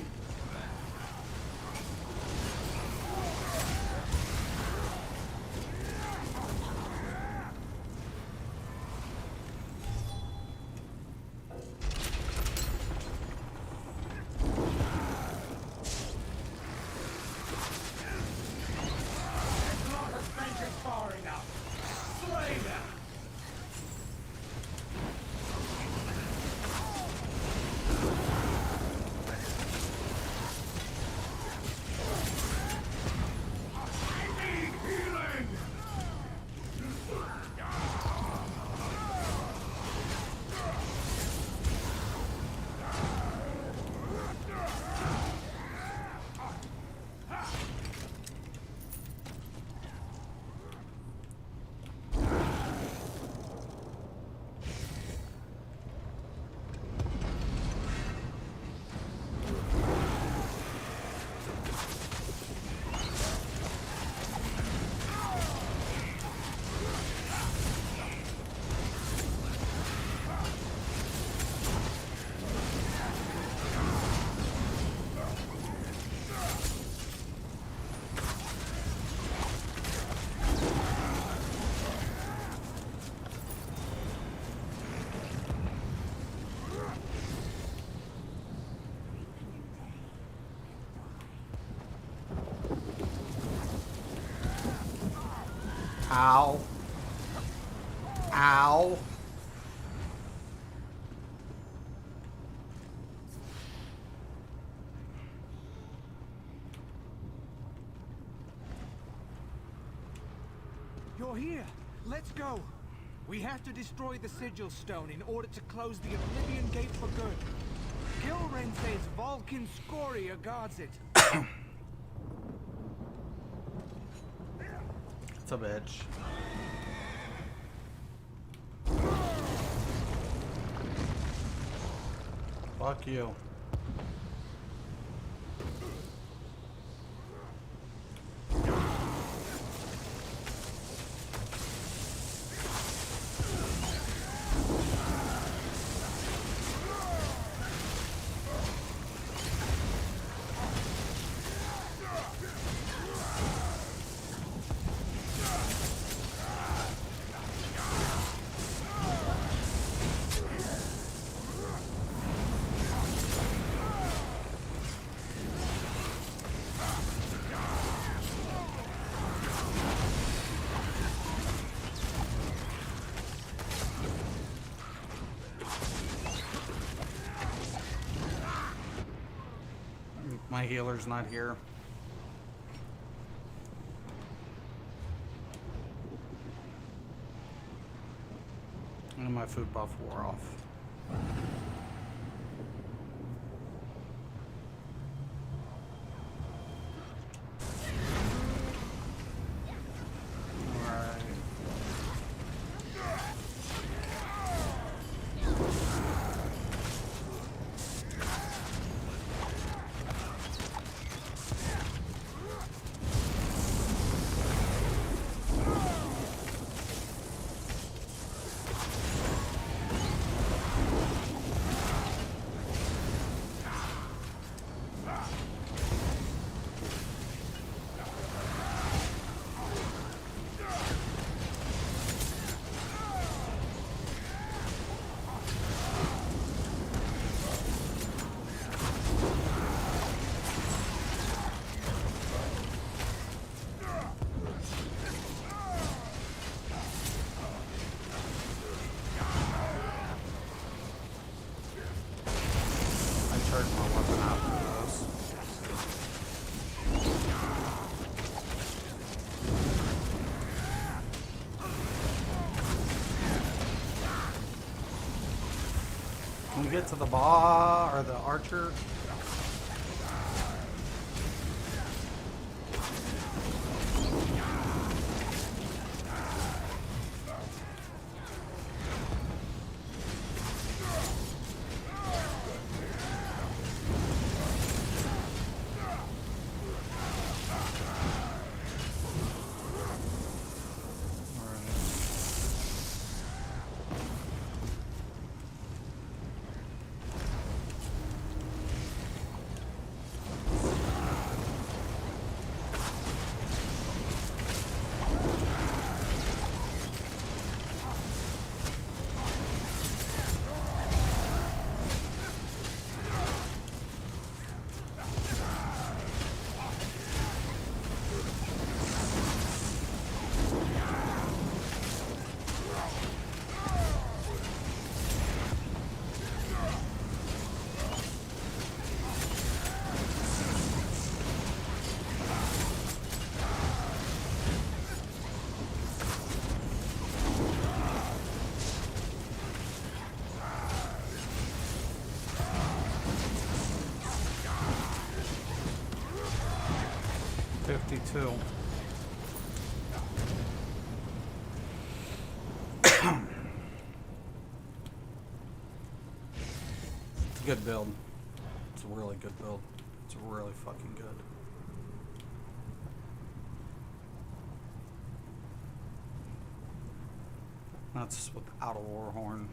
Ow. Ow. You're here. Let's go. We have to destroy the sigil stone in order to close the Oblivion Gate for good. Gilren says Vulcan Scoria guards it. It's a bitch. Fuck you. My healer's not here. And my food buff wore off. Alright. When we get to the or the archer. Two. It's a good build. It's a really good build. It's really fucking good. That's without a war horn.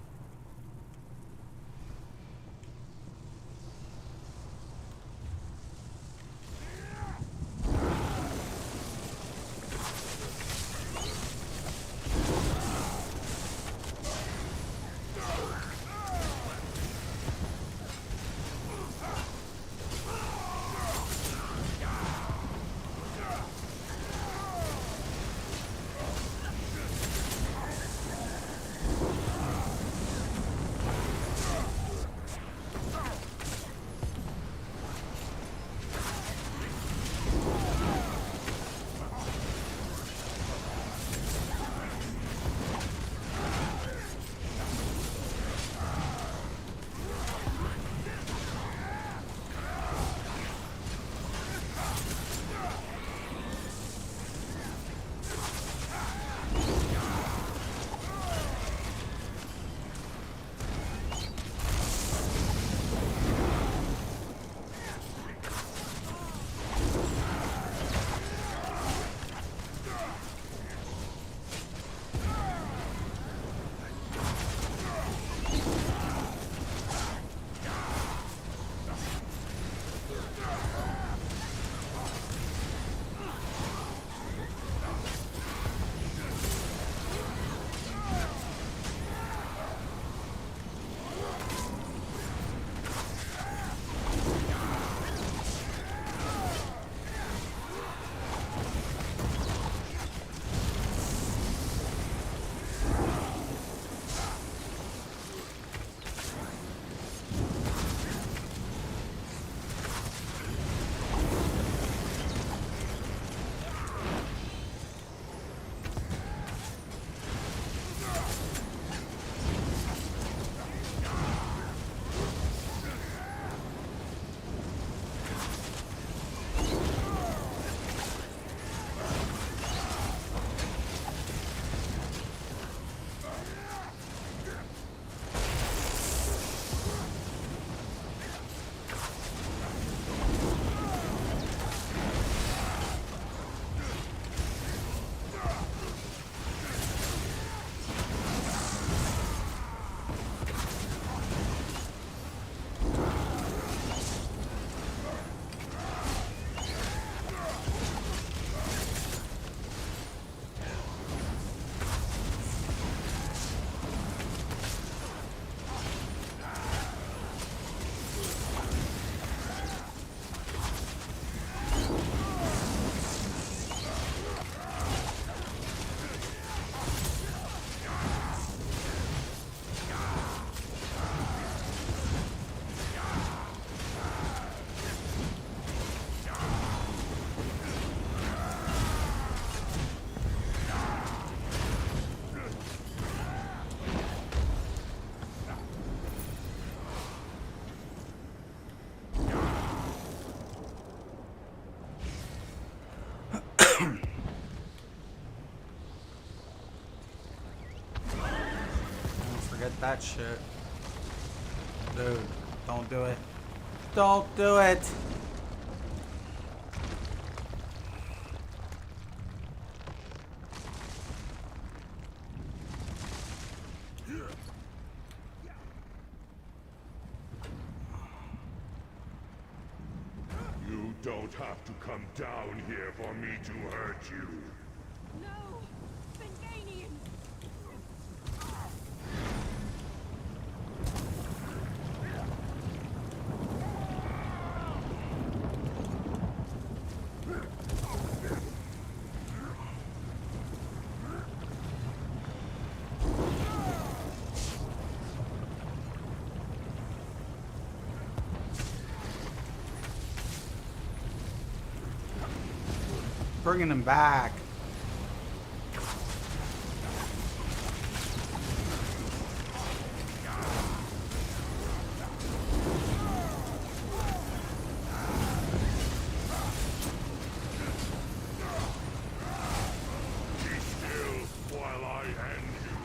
Forget that shit. Dude, don't do it. Don't do it! You don't have to come down here for me to hurt you. No! Benganians! Bringing him back. Be still while I end you.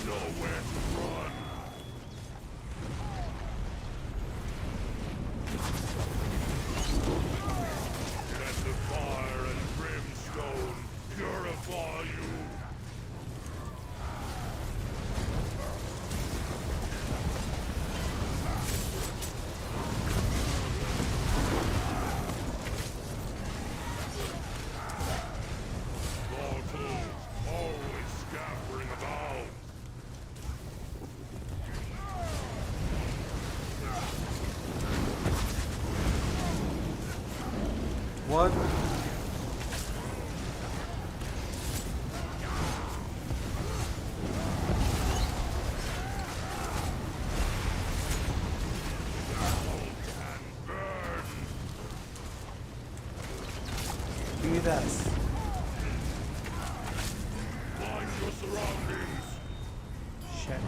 Nowhere to run. Let the fire and brimstone purify you. Mortals always scampering about. What? Give me this. Mind your surroundings. Shit.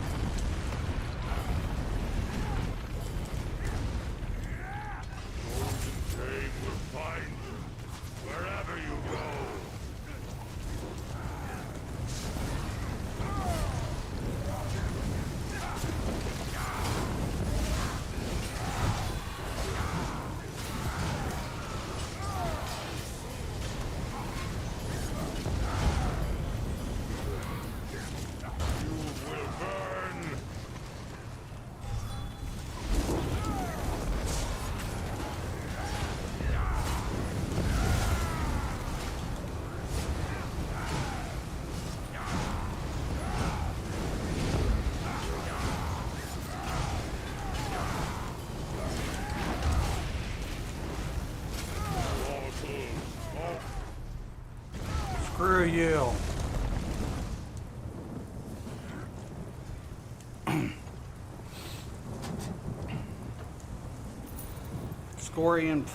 Golden Tame will find you wherever you go. You will burn. Mortals, Screw you. Scorian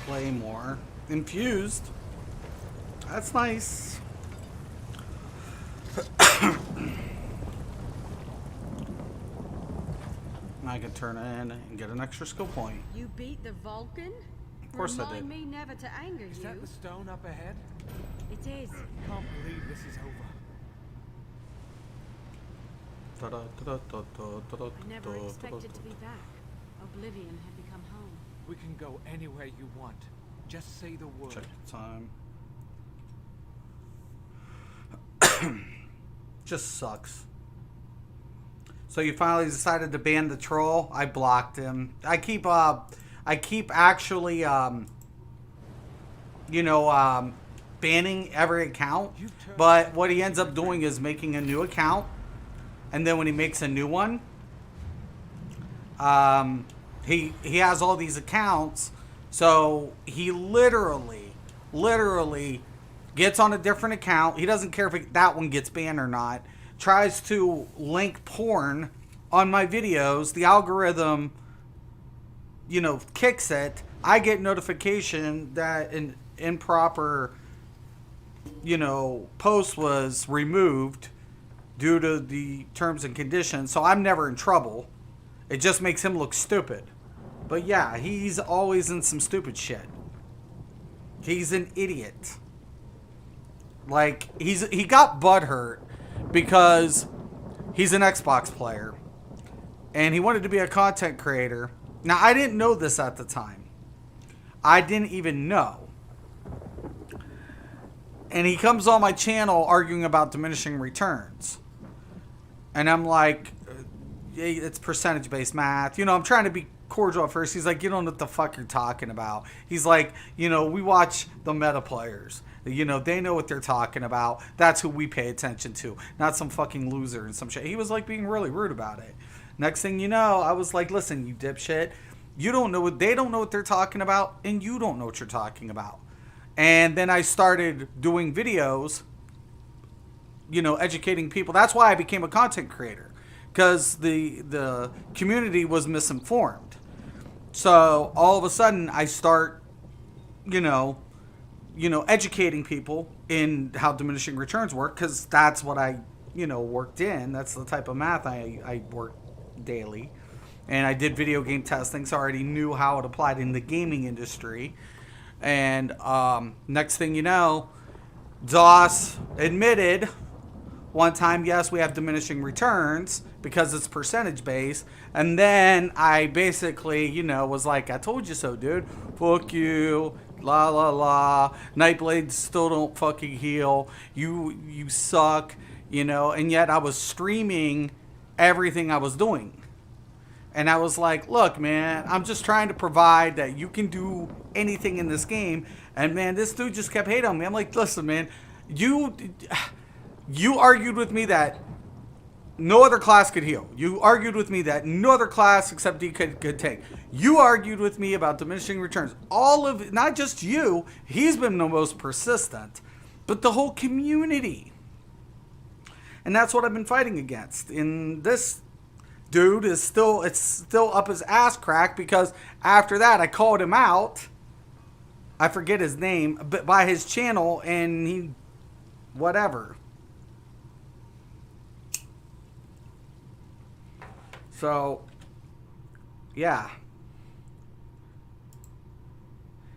Claymore. Infused. That's nice. I can turn it in and get an extra skill point. You beat the Vulcan? Of course I Remind did. me never to anger Is you. that the stone up ahead? It is. Can't believe this is over. I never expected to be back. Oblivion had become home. We can go anywhere you want. Just say the word. Check the time. Just sucks. So you finally decided to ban the troll. I blocked him. I keep actually banning every account. But what he ends up doing is making a new account, and then when he makes a new one, he has all these accounts. So he literally gets on a different account. He doesn't care if that one gets banned or not. Tries to link porn on my videos. The algorithm, kicks it. I get notification that an improper, post was removed due to the terms and conditions. So I'm never in trouble. It just makes him look stupid. But yeah, he's always in some stupid shit. He's an idiot. Like, he got butthurt because he's an Xbox player. And he wanted to be a content creator. Now, I didn't know this at the time. I didn't even know. And he comes on my channel arguing about diminishing returns. And I'm like, it's percentage-based math. You know, I'm trying to be cordial at first. He's like, you don't know what the fuck you're talking about. He's like, you know, we watch the meta players. You know, they know what they're talking about. That's who we pay attention to. Not some fucking loser and some shit. He was like being really rude about it. Next thing you know, I was like, listen, you dipshit. You don't know what, they don't know what they're talking about, and you don't know what you're talking about. And then I started doing videos, you know, educating people. That's why I became a content creator. Because the community was misinformed. So all of a sudden I start, you know, educating people in how diminishing returns work, because that's what I, you know, worked in. That's the type of math I worked daily. And I did video game testing, so I already knew how it applied in the gaming industry. And next thing you know, DOS admitted one time, yes, we have diminishing returns because it's percentage based. And then I basically, you know, was like, I told you so, dude. Fuck you. La la la. Nightblades still don't fucking heal. You suck. You know, and yet I was streaming everything I was doing. And I was like, look, man, I'm just trying to provide that you can do anything in this game. And man, this dude just kept hating on me. I'm like, listen, man, you argued with me that no other class could heal. You argued with me that no other class except D could take. You argued with me about diminishing returns. All of, not just you, he's been the most persistent, but the whole community. And that's what I've been fighting against. And this dude is still, it's still up his ass crack, because after that I called him out. I forget his name, but by his channel, and he, whatever. So, yeah.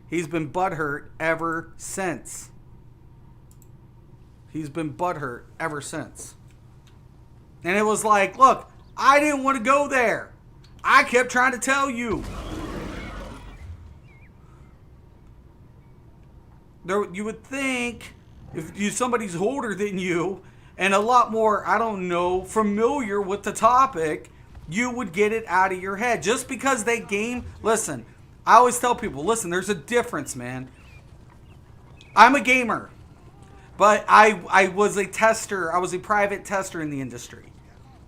He's been butthurt ever since. He's been butthurt ever since. And it was like, look, I didn't want to go there. I kept trying to tell you. You would think if somebody's older than you and a lot more, I don't know, familiar with the topic, you would get it out of your head. Just because they game, listen, I always tell people, listen, there's a difference, man. I'm a gamer, but I was a tester. I was a private tester in the industry.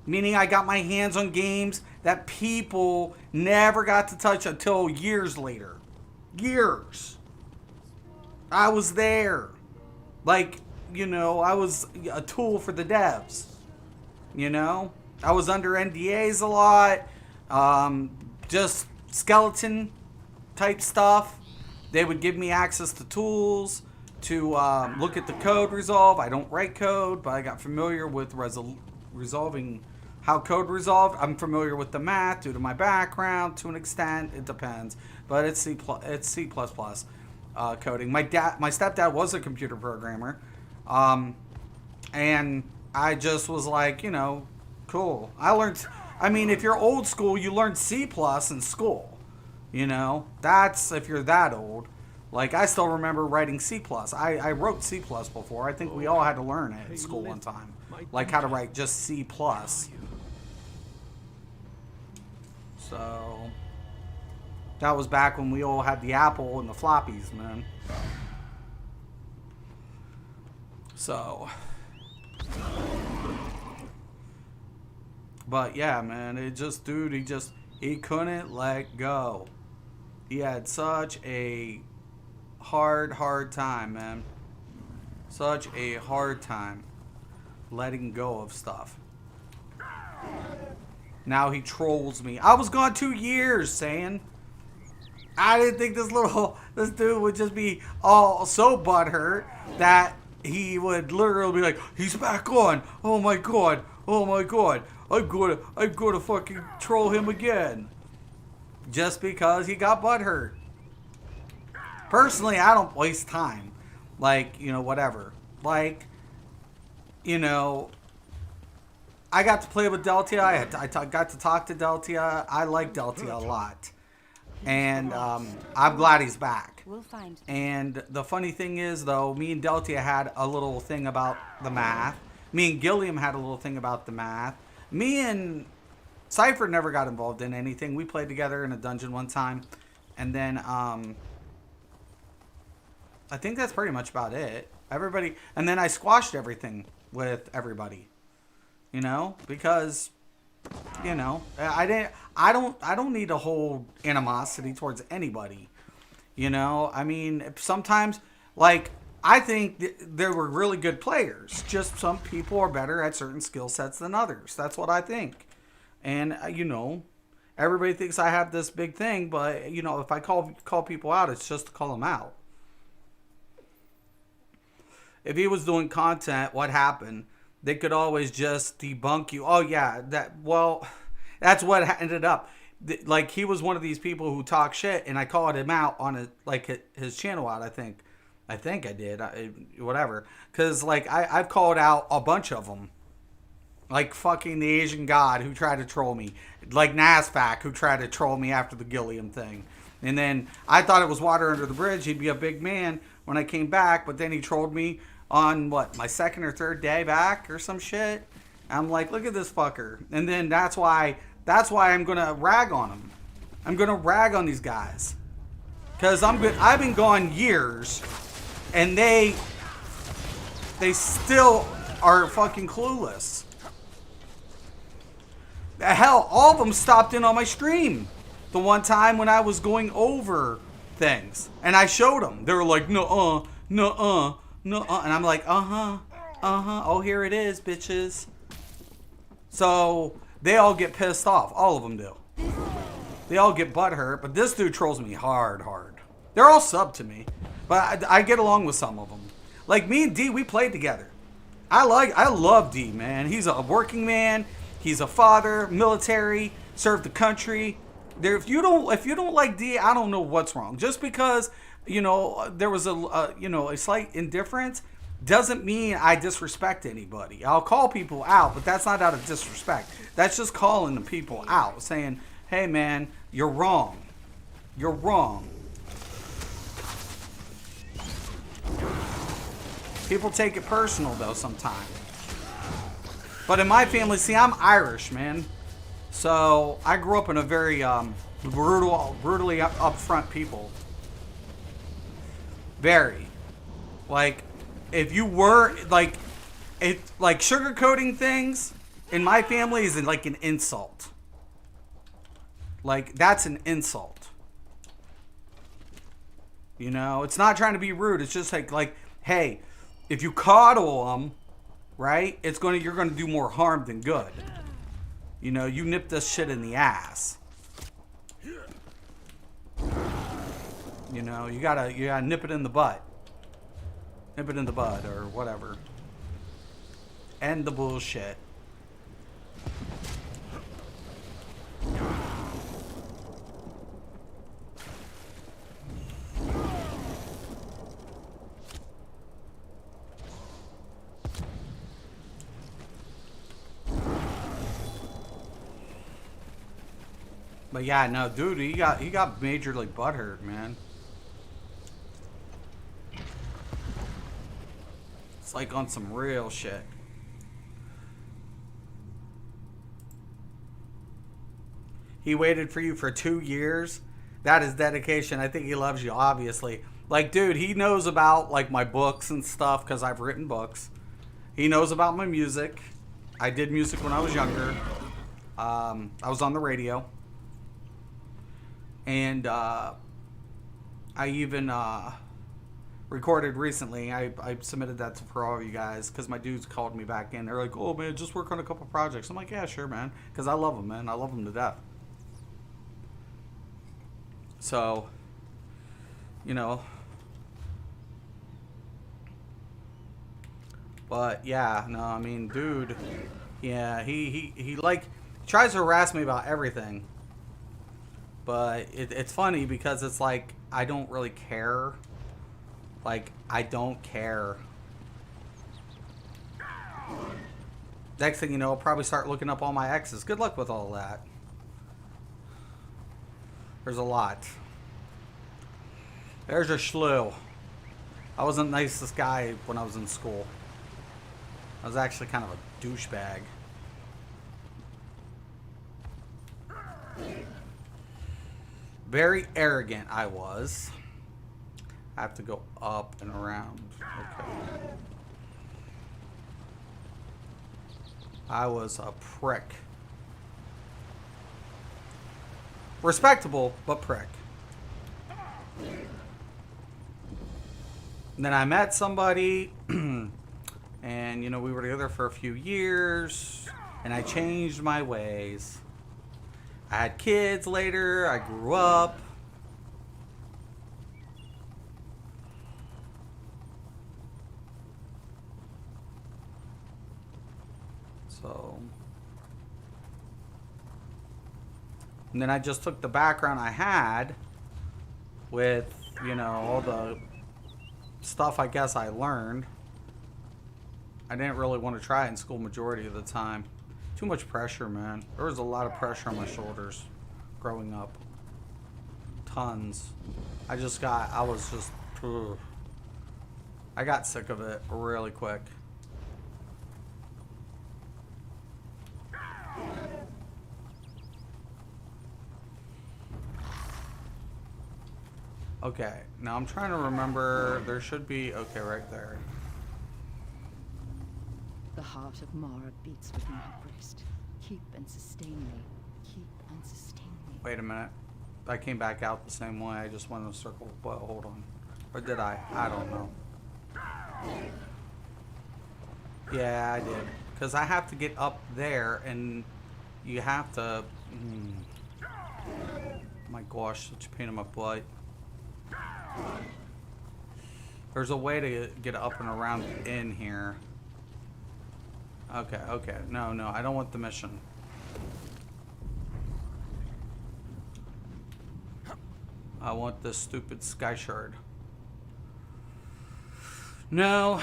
Meaning I got my hands on games that people never got to touch until years later. Years. I was there. Like, you know, I was a tool for the devs. You know? I was under NDAs a lot. Just skeleton type stuff. They would give me access to tools to look at the code resolve. I don't write code, but I got familiar with resolving how code resolved. I'm familiar with the math due to my background to an extent. It depends, but it's C++ coding. My stepdad was a computer programmer, and I just was like, you know, cool. I learned. I mean, if you're old school, you learn C+ in school. You know, that's if you're that old. Like, I still remember writing C++. I wrote C++ before. I think we all had to learn it at school one time. Like, how to write just C++. So, that was back when we all had the Apple and the floppies, man. So. But, yeah, man, it just, dude, he couldn't let go. He had such a hard time, man. Such a hard time letting go of stuff. Now he trolls me. I was gone 2 years, saying I didn't think this dude would just be all so butthurt that he would literally be like, he's back on. Oh my god. Oh my god. I'm gonna fucking troll him again. Just because he got butthurt. Personally, I don't waste time. Like, you know, whatever. Like, you know, I got to play with Deltia. I got to talk to Deltia. I like Deltia a lot. And I'm glad he's back. We'll find. And the funny thing is, though, me and Deltia had a little thing about the math. Me and Gilliam had a little thing about the math. Me and Cypher never got involved in anything. We played together in a dungeon one time. And then, I think that's pretty much about it. Everybody, and then I squashed everything with everybody. You know? Because, you know, I don't need to hold animosity towards anybody. You know? I mean, sometimes, like, I think there were really good players. Just some people are better at certain skill sets than others. That's what I think. And, you know, everybody thinks I have this big thing, but, you know, if I call people out, it's just to call them out. If he was doing content, what happened? They could always just debunk you. Oh, yeah, that's what ended up. Like, he was one of these people who talk shit, and I called him out on his channel out, I think. I did. Whatever. Because, like, I've called out a bunch of them. Like fucking the Asian God who tried to troll me. Like Nasfac who tried to troll me after the Gilliam thing. And then I thought it was water under the bridge. He'd be a big man when I came back. But then he trolled me on, what, my second or third day back or some shit. I'm like, look at this fucker. And then that's why I'm going to rag on him. I'm going to rag on these guys. Because I've been gone years. And they still are fucking clueless. Hell, all of them stopped in on my stream the one time when I was going over things. And I showed them. They were like, nuh-uh, nuh-uh, nuh-uh. And I'm like, uh-huh, uh-huh. Oh, here it is, bitches. So they all get pissed off. All of them do. They all get butthurt. But this dude trolls me hard. They're all sub to me. But I get along with some of them. Like me and D, we played together. I love D, man. He's a working man. He's a father, military, served the country. If you don't like D, I don't know what's wrong. Just because, you know, there was a slight indifference doesn't mean I disrespect anybody. I'll call people out, but that's not out of disrespect. That's just calling the people out, saying, "Hey, man, you're wrong. You're wrong." People take it personal though sometimes. But in my family, see, I'm Irish, man. So I grew up in a very brutally upfront people. Very. Like, if you were like sugarcoating things in my family is like an insult. Like, that's an insult. You know, it's not trying to be rude. It's just like, hey, if you coddle them, right, you're gonna do more harm than good. You know, you nip this shit in the ass. You know, you gotta nip it in the butt. Nip it in the bud or whatever. End the bullshit. But yeah, no, dude, he got majorly butthurt, man. It's like on some real shit. He waited for you for 2 years. That is dedication. I think he loves you, obviously. Like, dude, he knows about like my books and stuff because I've written books. He knows about my music. I did music when I was younger. I was on the radio. And I even recorded recently. I submitted that for all of you guys because my dudes called me back in. They're like, "Oh man, just work on a couple projects." I'm like, "Yeah, sure, man," because I love them, man. I love them to death. So, you know. But yeah, no, I mean, dude, Yeah, he like tries to harass me about everything. But it's funny because it's like I don't really care. Like, I don't care. Next thing you know, I'll probably start looking up all my exes. Good luck with all that. There's a lot. There's a slew. I wasn't the nicest guy when I was in school. I was actually kind of a douchebag. Very arrogant I was. I have to go up and around. Okay. I was a prick. Respectable, but prick. And then I met somebody, and you know, we were together for a few years, and I changed my ways. I had kids later, I grew up. So, and then I just took the background I had with, you know, all the stuff I guess I learned. I didn't really want to try it in school majority of the time. Too much pressure, man. There was a lot of pressure on my shoulders growing up. Tons. I was just, ugh. I got sick of it really quick. Okay, now I'm trying to remember, there should be, okay, right there. The heart of Mara beats within her breast. Keep and sustain me. Keep and sustain me. Wait a minute. I came back out the same way, I just went in a circle, but hold on. Or did I? I don't know. Yeah, I did. Because I have to get up there, and you have to... My gosh, such a pain in my butt. There's a way to get up and around in here. Okay, okay. No, no, I don't want the mission. I want this stupid sky shard. No.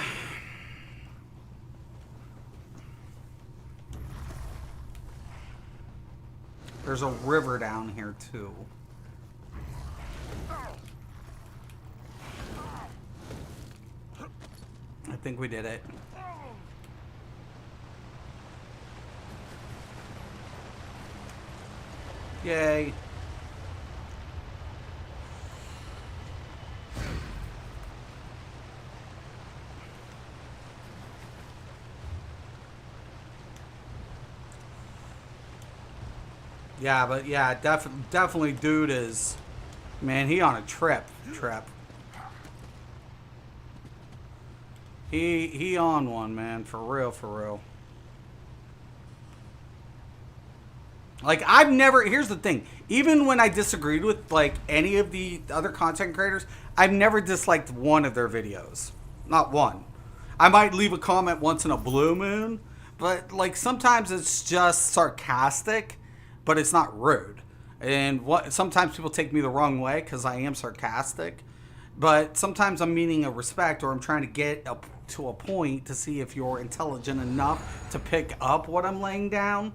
There's a river down here too. I think we did it. Yay. Yeah, but yeah, definitely dude is, man, he on a trip. He on one, man, for real, for real. Like, I've never, here's the thing, even when I disagreed with, like, any of the other content creators, I've never disliked one of their videos. Not one. I might leave a comment once in a blue moon, but, like, sometimes it's just sarcastic, but it's not rude. And sometimes people take me the wrong way because I am sarcastic, but sometimes I'm meaning a respect, or I'm trying to get to a point to see if you're intelligent enough to pick up what I'm laying down.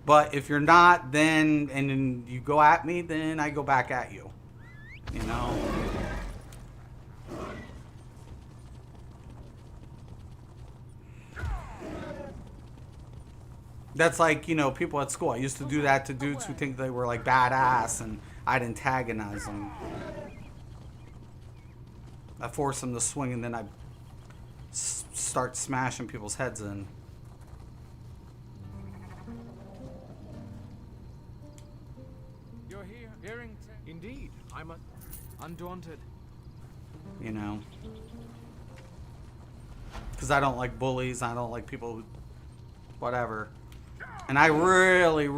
But if you're not, then, and then you go at me, then I go back at you. You know? That's like, you know, people at school. I used to do that to dudes who think they were like badass, and I'd antagonize them. I force them to swing, and then I start smashing people's heads in. You're here, hearing. Indeed, I'm undaunted. You know, because I don't like bullies. I don't like people who, whatever. And I really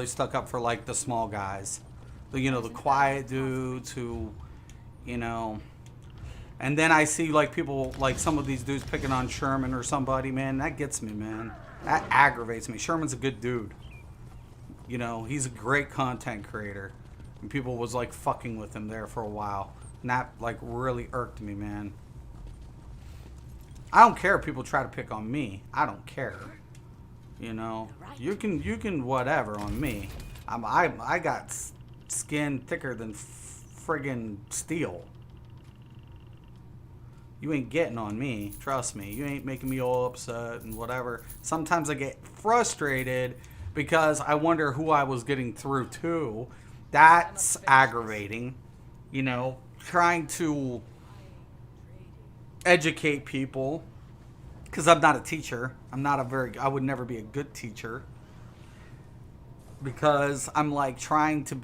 stuck up for, like, the small guys. You know, the quiet dudes who, you know. And then I see, like, people, like some of these dudes picking on Sherman or somebody, man. That gets me, man. That aggravates me. Sherman's a good dude. You know, he's a great content creator. And people was like fucking with him there for a while. And that like really irked me, man. I don't care if people try to pick on me. I don't care. You know, you can whatever on me. I got skin thicker than friggin' steel. You ain't getting on me. Trust me. You ain't making me all upset and whatever. Sometimes I get frustrated because I wonder who I was getting through to. That's aggravating. You know, trying to educate people. Because I'm not a teacher. I would never be a good teacher. Because I'm like trying to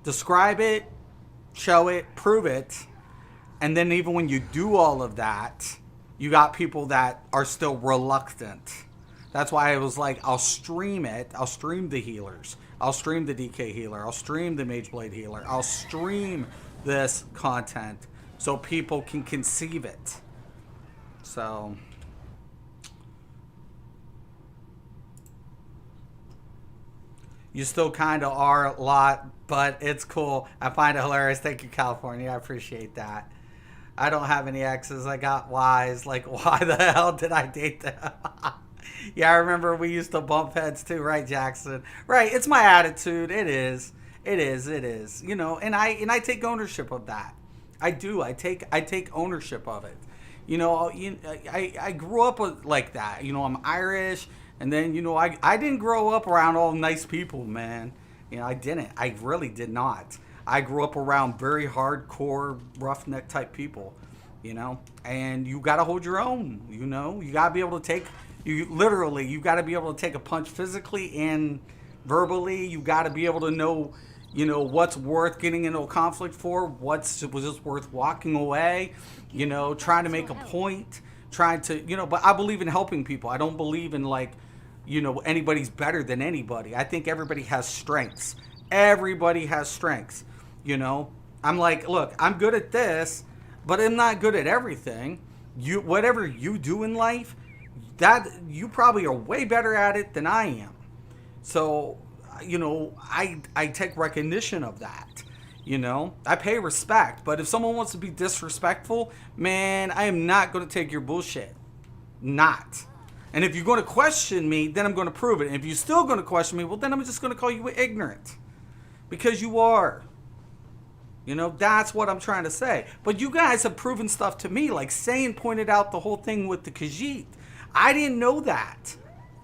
describe it, show it, prove it. And then even when you do all of that, you got people that are still reluctant. That's why I was like, I'll stream it. I'll stream the healers. I'll stream the DK healer. I'll stream the Mageblade healer. I'll stream this content so people can conceive it. So you still kind of are a lot, but it's cool. I find it hilarious. Thank you, California. I appreciate that. I don't have any X's. I got Y's. Like, why the hell did I date them? Yeah, I remember we used to bump heads too, right, Jackson? Right. It's my attitude. It is. It is. You know, and I take ownership of that. I do. I take ownership of it. You know, I grew up like that. You know, I'm Irish. And then, you know, I didn't grow up around all nice people, man. You know, I didn't. I really did not. I grew up around very hardcore, roughneck type people, you know. And you got to hold your own, you know. You got to be able to take, you got to be able to take a punch physically and verbally. You got to be able to know, you know, what's worth getting into a conflict for, was just worth walking away, you know, trying to make a point, trying to, you know, but I believe in helping people. I don't believe in like, you know, anybody's better than anybody. I think everybody has strengths. Everybody has strengths, you know. I'm like, look, I'm good at this, but I'm not good at everything. Whatever you do in life, that you probably are way better at it than I am. So, you know, I take recognition of that. You know, I pay respect, but if someone wants to be disrespectful, man, I am not going to take your bullshit. Not. And if you're going to question me, then I'm going to prove it. And if you're still going to question me, well, then I'm just going to call you ignorant. Because you are. You know, that's what I'm trying to say. But you guys have proven stuff to me. Like Sane pointed out the whole thing with the Khajiit. I didn't know that.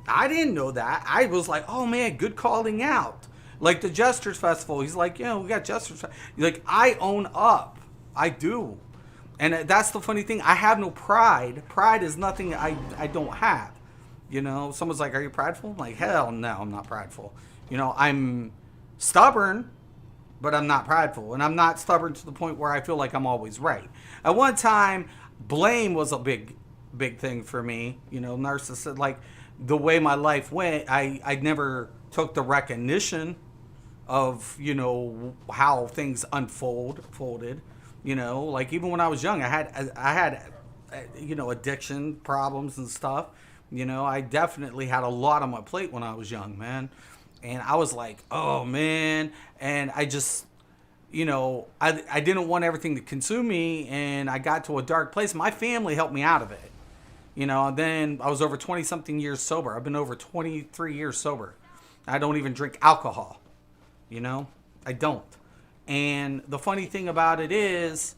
I was like, oh, man, good calling out. Like the Jesters Festival. He's like, yeah, we got Jesters Festival. Like, I own up. I do. And that's the funny thing. I have no pride. Pride is nothing I don't have. You know, someone's like, are you prideful? I'm like, hell no, I'm not prideful. You know, I'm stubborn, but I'm not prideful. And I'm not stubborn to the point where I feel like I'm always right. At one time, blame was a big thing for me. You know, narcissist, like the way my life went, I never took the recognition of, you know, how things folded. You know, like even when I was young, I had, you know, addiction problems and stuff. You know, I definitely had a lot on my plate when I was young, man. And I was like, oh, man. And I just, you know, I didn't want everything to consume me. And I got to a dark place. My family helped me out of it. You know, and then I was over 20-something years sober. I've been over 23 years sober. I don't even drink alcohol. You know, I don't. And the funny thing about it is,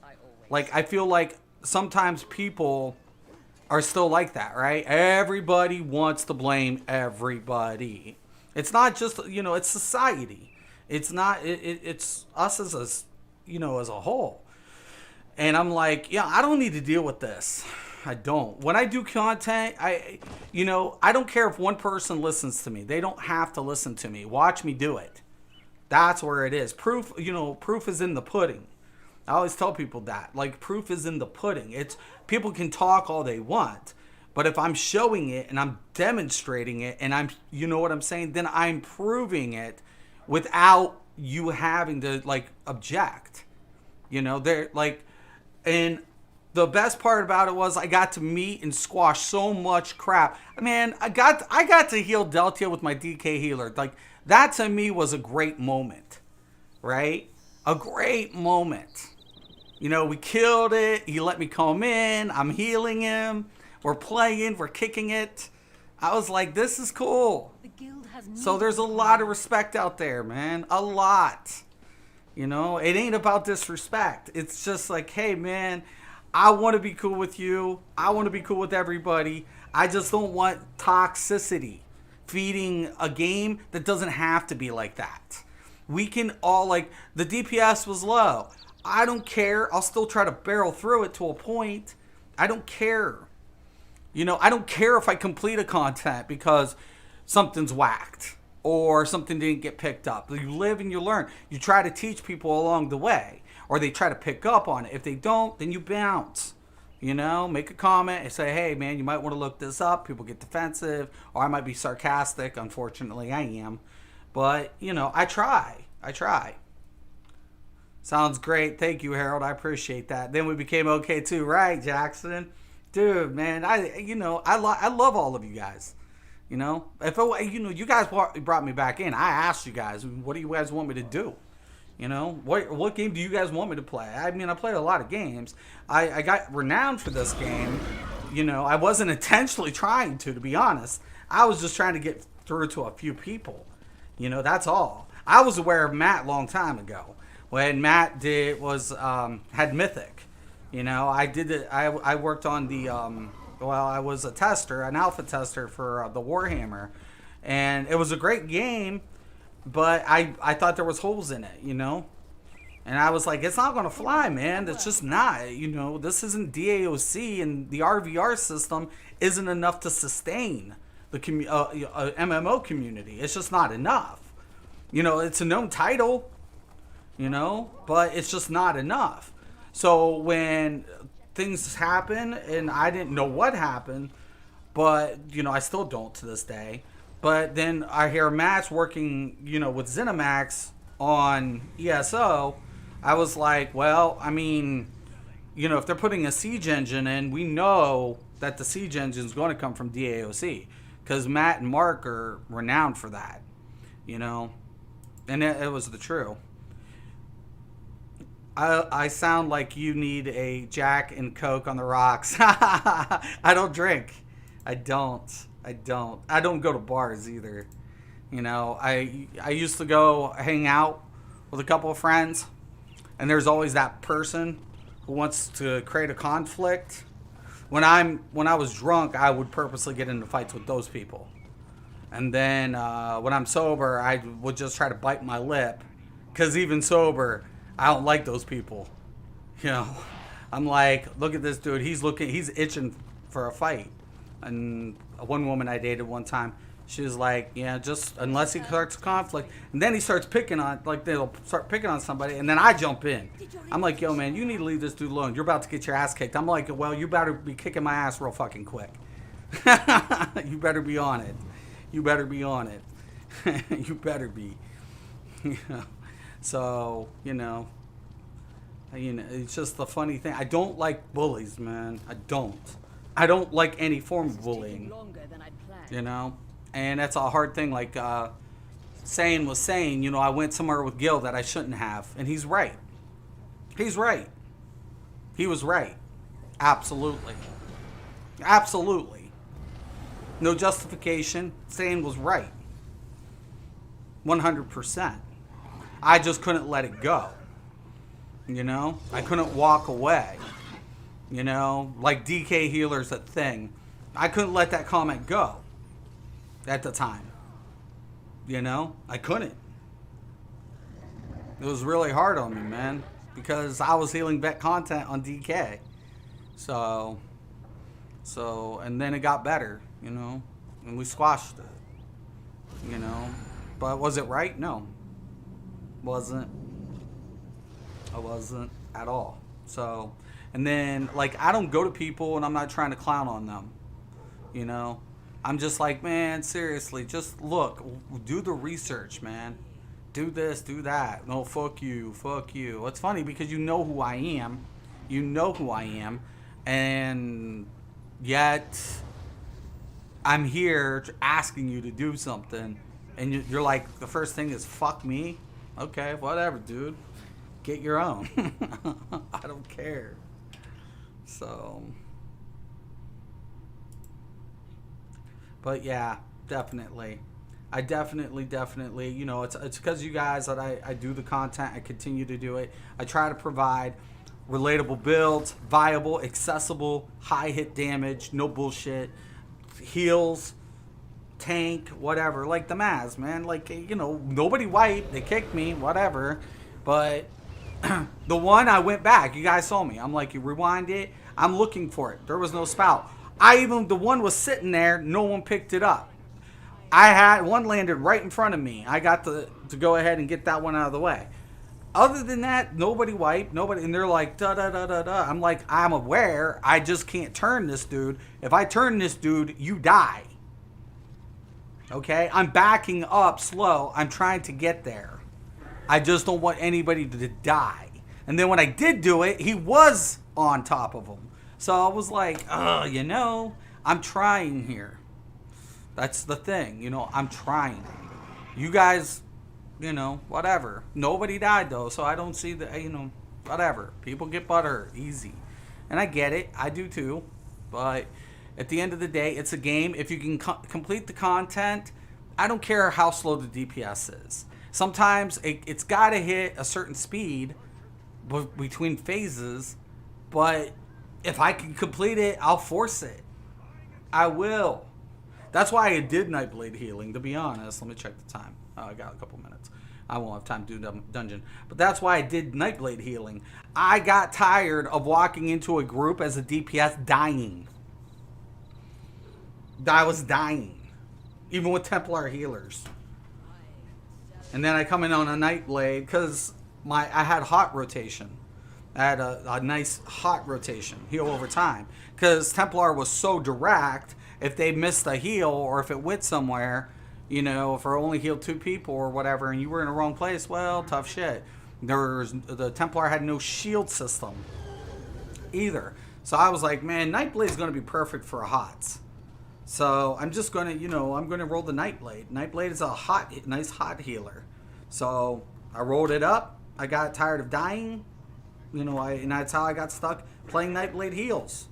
like, I feel like sometimes people are still like that, right? Everybody wants to blame everybody. It's not just, you know, it's society. It's not, it's us as a, you know, as a whole. And I'm like, yeah, I don't need to deal with this. I don't. When I do content, you know, I don't care if one person listens to me. They don't have to listen to me. Watch me do it. That's where it is. Proof, you know, proof is in the pudding. I always tell people that. Like, proof is in the pudding. It's, people can talk all they want, but if I'm showing it and I'm demonstrating it and I'm, you know what I'm saying, then I'm proving it without you having to, like, object. You know, they're like, and the best part about it was I got to meet and squash so much crap. Man, I got to heal Deltia with my DK healer. Like, that to me was a great moment, right? A great moment. You know, we killed it. He let me come in. I'm healing him. We're playing. We're kicking it. I was like, this is cool. The guild has So there's a lot of respect out there, man. A lot. You know, it ain't about disrespect. It's just like, hey, man, I want to be cool with you. I want to be cool with everybody. I just don't want toxicity feeding a game that doesn't have to be like that. We can all, like, the DPS was low. I don't care. I'll still try to barrel through it to a point. I don't care. You know, I don't care if I complete a content because something's whacked or something didn't get picked up. You live and you learn. You try to teach people along the way, or they try to pick up on it. If they don't, then you bounce. You know, make a comment and say, hey, man, you might want to look this up. People get defensive, or I might be sarcastic. Unfortunately, I am. But, you know, I try. Sounds great. Thank you, Harold. I appreciate that. Then we became okay too, right, Jackson? Dude, man, I love all of you guys. You know, you guys brought me back in. I asked you guys, what do you guys want me to do? You know, what game do you guys want me to play? I mean, I played a lot of games. I got renowned for this game. You know, I wasn't intentionally trying to be honest. I was just trying to get through to a few people. You know, that's all. I was aware of Matt a long time ago. When Matt had Mythic. You know, I worked on the, I was a tester, an alpha tester for the Warhammer. And it was a great game, but I thought there was holes in it, you know? And I was like, it's not going to fly, man. It's just not, you know, this isn't DAOC, and the RVR system isn't enough to sustain the MMO community. It's just not enough. You know, it's a known title, you know, but it's just not enough. So when things happen, and I didn't know what happened, but, you know, I still don't to this day. But then I hear Matt's working, you know, with ZeniMax on ESO. I was like, well, I mean, you know, if they're putting a siege engine in, we know that the siege engine is going to come from DAOC. Because Matt and Mark are renowned for that, you know. And it was the true. I sound like you need a Jack and Coke on the rocks. I don't drink. I don't go to bars either. You know, I used to go hang out with a couple of friends, and there's always that person who wants to create a conflict. When I was drunk, I would purposely get into fights with those people. And then when I'm sober, I would just try to bite my lip, because even sober, I don't like those people. You know, I'm like, look at this dude. He's itching for a fight. And one woman I dated one time, she was like, yeah, just unless he starts conflict. And then he starts picking on, like, they'll start picking on somebody. And then I jump in. I'm like, yo, man, you need to leave this dude alone. You're about to get your ass kicked. I'm like, well, you better be kicking my ass real fucking quick. You better be on it. You better be on it. You better be. You know? So, you know, it's just the funny thing. I don't like bullies, man. I don't like any form of bullying. You know? And that's a hard thing. Like Sane was saying, you know, I went somewhere with Gil that I shouldn't have. And he's right. He's right. He was right. Absolutely. Absolutely. No justification. Sane was right. 100%. I just couldn't let it go. You know? I couldn't walk away. You know? Like DK healer's a thing. I couldn't let that comment go. At the time. You know? I couldn't. It was really hard on me, man. Because I was healing vet content on DK. So, and then it got better, you know? And we squashed it. You know? But was it right? No. Wasn't. I wasn't at all. So, and then, like, I don't go to people and I'm not trying to clown on them. You know? I'm just like, man, seriously, just look, do the research, man. Do this, do that. No, fuck you, fuck you. It's funny because you know who I am. You know who I am. and yet I'm here asking you to do something, and you're like, the first thing is fuck me. Okay, whatever, dude. Get your own. I don't care. So, but yeah, definitely. I definitely, you know, it's because you guys that I do the content. I continue to do it. I try to provide relatable builds, viable, accessible, high hit damage, no bullshit, heals, tank, whatever. Like the Maz, man. Like, you know, nobody wiped. They kicked me, whatever. But the one I went back. You guys saw me. I'm like, you rewind it. I'm looking for it. There was no spout. The one was sitting there. No one picked it up. I had one landed right in front of me. I got to go ahead and get that one out of the way. Other than that, nobody wiped. Nobody, and they're like, da da da da da. I'm like, I'm aware. I just can't turn this dude. If I turn this dude, you die. Okay? I'm backing up slow. I'm trying to get there. I just don't want anybody to die. And then when I did do it, he was on top of him. So I was like, you know, I'm trying here. That's the thing, you know, I'm trying. You guys, you know, whatever. Nobody died though, so I don't see the, you know, whatever. People get butthurt, easy. And I get it, I do too. But at the end of the day, it's a game. If you can complete the content, I don't care how slow the DPS is. Sometimes it's got to hit a certain speed between phases, but if I can complete it, I'll force it. I will. That's why I did Nightblade healing, to be honest. Let me check the time. Oh, I got a couple minutes. I won't have time to do dungeon. But that's why I did Nightblade healing. I got tired of walking into a group as a DPS dying. I was dying. Even with Templar healers. And then I come in on a Nightblade because I had hot rotation. I had a nice hot rotation. Heal over time. Because Templar was so direct. If they missed a heal or if it went somewhere, you know, if I only healed 2 people or whatever and you were in the wrong place, well, tough shit. The Templar had no shield system either. So I was like, man, Nightblade is going to be perfect for HOTS. So I'm just going to, you know, I'm going to roll the Nightblade. Nightblade is a nice hot healer. So I rolled it up. I got tired of dying. You know, and that's how I got stuck playing Nightblade heals.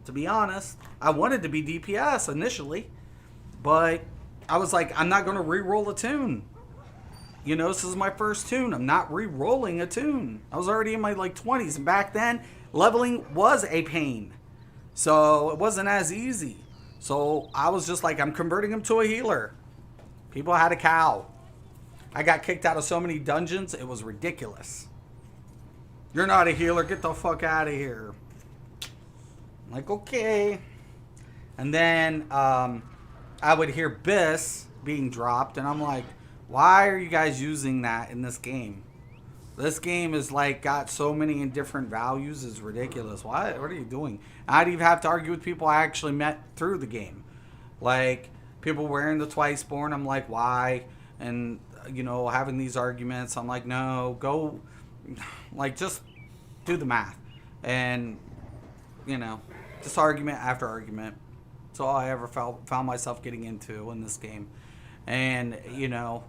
To be honest, I wanted to be DPS initially, but I was like, I'm not going to re-roll a tune. You know, this is my first tune. I'm not re-rolling a tune. I was already in my like 20s, and back then, leveling was a pain. So it wasn't as easy. So I was just like, I'm converting him to a healer. People had a cow. I got kicked out of so many dungeons, it was ridiculous. You're not a healer, get the fuck out of here. I'm like, okay. And then I would hear Biss being dropped, and I'm like, why are you guys using that in this game? This game is like got so many different values, is ridiculous. What are you doing? I'd even have to argue with people I actually met through the game. Like, people wearing the Twiceborn, I'm like, why? And, you know, having these arguments, I'm like, no, go, like, just do the math. And, you know, just argument after argument. That's all I ever found myself getting into in this game. And, you know,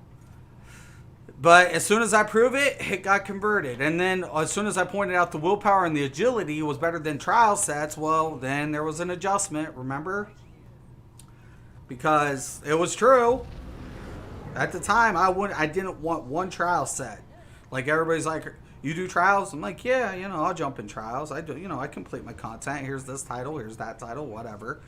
but as soon as I prove it, it got converted. And then as soon as I pointed out the willpower and the agility was better than trial sets, well, then there was an adjustment, remember? Because it was true. At the time, I didn't want one trial set. Like, everybody's like, you do trials? I'm like, yeah, you know, I'll jump in trials. I do, you know, I complete my content. Here's this title, here's that title, whatever.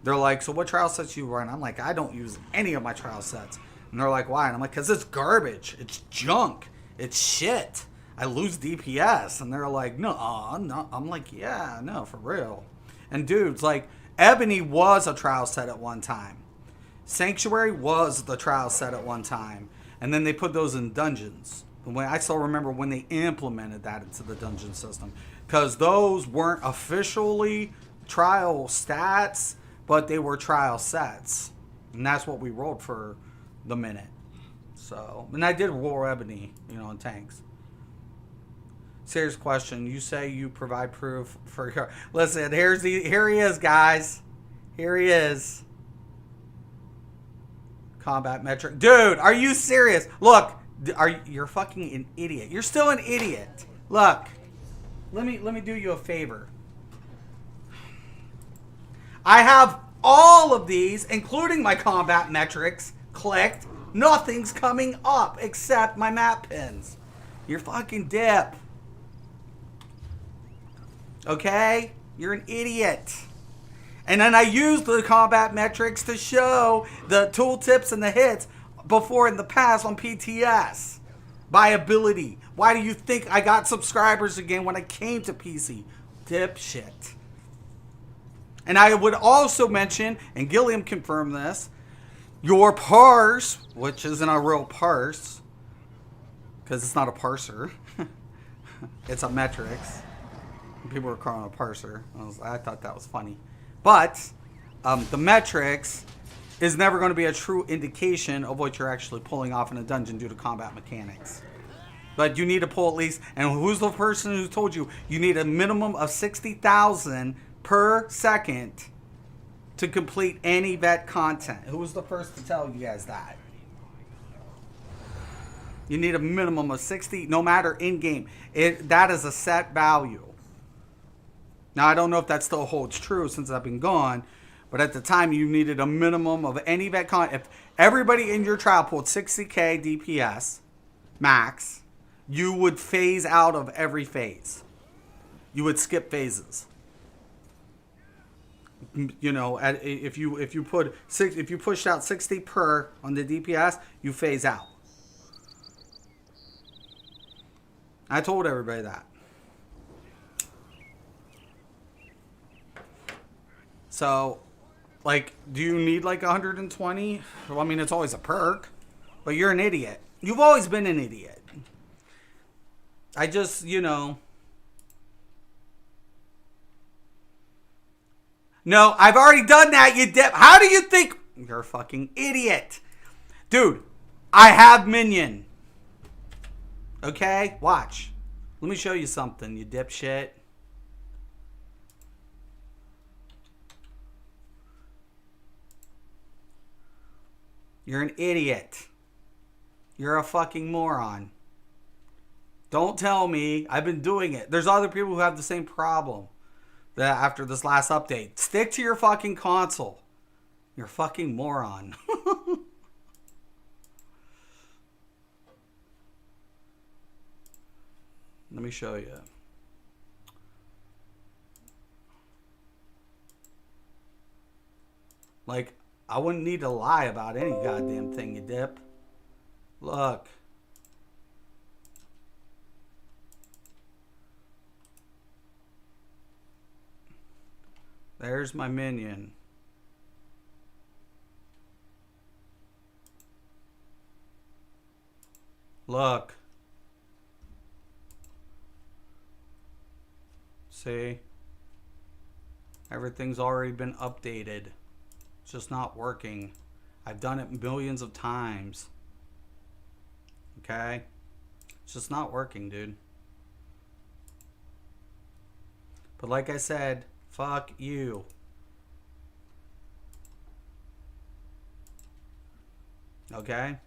They're like, so what trial sets you run? I'm like, I don't use any of my trial sets. And they're like, why? And I'm like, because it's garbage. It's junk. It's shit. I lose DPS. And they're like, no, no. I'm like, yeah, no, for real. And dudes, like, Ebony was a trial set at one time. Sanctuary was the trial set at one time. And then they put those in dungeons. I still remember when they implemented that into the dungeon system. Because those weren't officially trial stats, but they were trial sets. And that's what we rolled for the minute. So, and I did roll Ebony, you know, in tanks. Serious question. You say you provide proof for your... Listen, here he is, guys. Here he is. Combat metric. Dude, are you serious? Look, you're fucking an idiot. You're still an idiot. Look. Let me do you a favor. I have all of these, including my combat metrics, clicked. Nothing's coming up except my map pins. You're fucking dip. Okay? You're an idiot. And then I used the combat metrics to show the tooltips and the hits before in the past on PTS. By ability. Why do you think I got subscribers again when I came to PC? Dipshit. And I would also mention, and Gilliam confirmed this, your parse, which isn't a real parse, because it's not a parser. It's a metrics. People were calling it a parser. I thought that was funny. But the metrics is never going to be a true indication of what you're actually pulling off in a dungeon due to combat mechanics. But you need to pull at least, and who's the person who told you need a minimum of 60,000 per second to complete any vet content? Who was the first to tell you guys that? You need a minimum of 60, no matter in-game. That is a set value. Now, I don't know if that still holds true since I've been gone, but at the time, you needed a minimum of any vet content. If everybody in your trial pulled 60k DPS max, you would phase out of every phase. You would skip phases. You know, if you pushed out 60 per on the DPS, you phase out. I told everybody that. So, like, do you need like 120? Well, I mean, it's always a perk, but you're an idiot. You've always been an idiot. I just, you know. No, I've already done that, you dip. How do you think? You're a fucking idiot. Dude, I have minion. Okay? Watch. Let me show you something, you dipshit. You're an idiot. You're a fucking moron. Don't tell me. I've been doing it. There's other people who have the same problem that after this last update. Stick to your fucking console. You're a fucking moron. Let me show you. Like, I wouldn't need to lie about any goddamn thing, you dip. Look. There's my minion. Look. See? Everything's already been updated. It's just not working. I've done it millions of times. Okay? It's just not working, dude. But like I said, fuck you. Okay?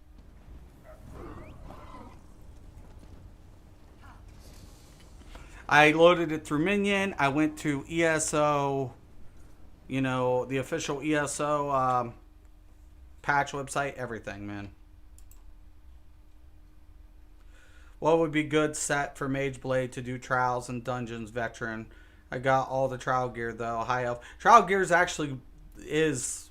I loaded it through Minion. I went to ESO, you know, the official ESO patch website, everything, man. What would be good set for Mage Blade to do trials and dungeons, veteran? I got all the trial gear though. High elf. Trial gear is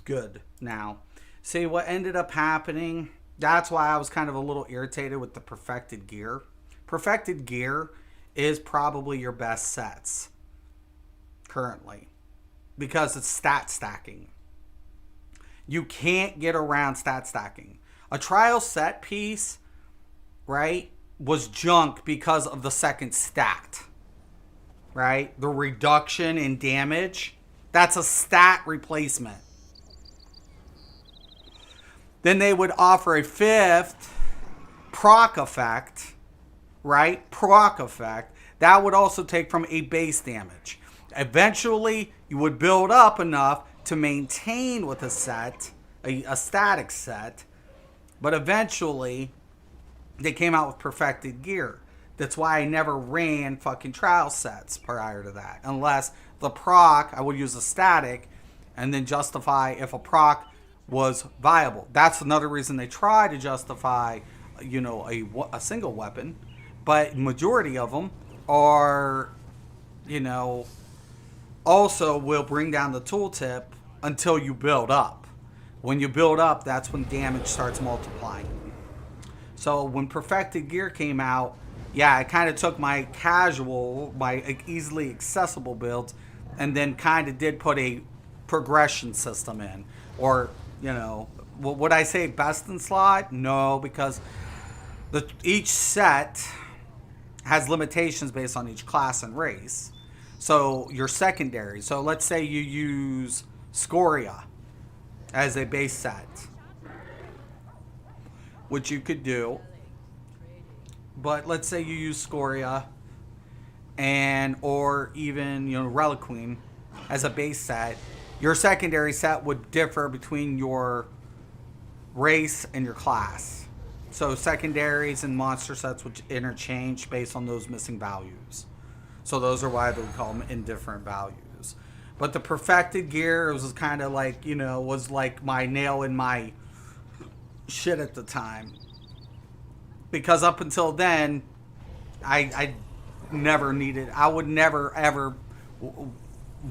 good now. See what ended up happening? That's why I was kind of a little irritated with the perfected gear. Perfected gear is probably your best sets currently because it's stat stacking. You can't get around stat stacking. A trial set piece, right, was junk because of the second stat. Right? The reduction in damage, that's a stat replacement. Then they would offer a fifth proc effect, right? Proc effect. That would also take from a base damage. Eventually, you would build up enough to maintain with a set, a static set, but eventually they came out with perfected gear. That's why I never ran fucking trial sets prior to that. Unless the proc, I would use a static and then justify if a proc was viable. That's another reason they try to justify, you know, a single weapon. But majority of them are, you know, also will bring down the tooltip until you build up. When you build up, that's when damage starts multiplying. So when perfected gear came out, yeah, I kind of took my casual, my easily accessible builds, and then kind of did put a progression system in. Or, you know, would I say best in slot? No, because each set has limitations based on each class and race. So your secondary. So let's say you use Scoria as a base set, which you could do. But let's say you use Scoria and or even, you know, Reliquine as a base set. Your secondary set would differ between your race and your class. So secondaries and monster sets would interchange based on those missing values. So those are why we call them indifferent values. But the perfected gear was kind of like, you know, was like my nail in my shit at the time. Because up until then, I never needed, I would never ever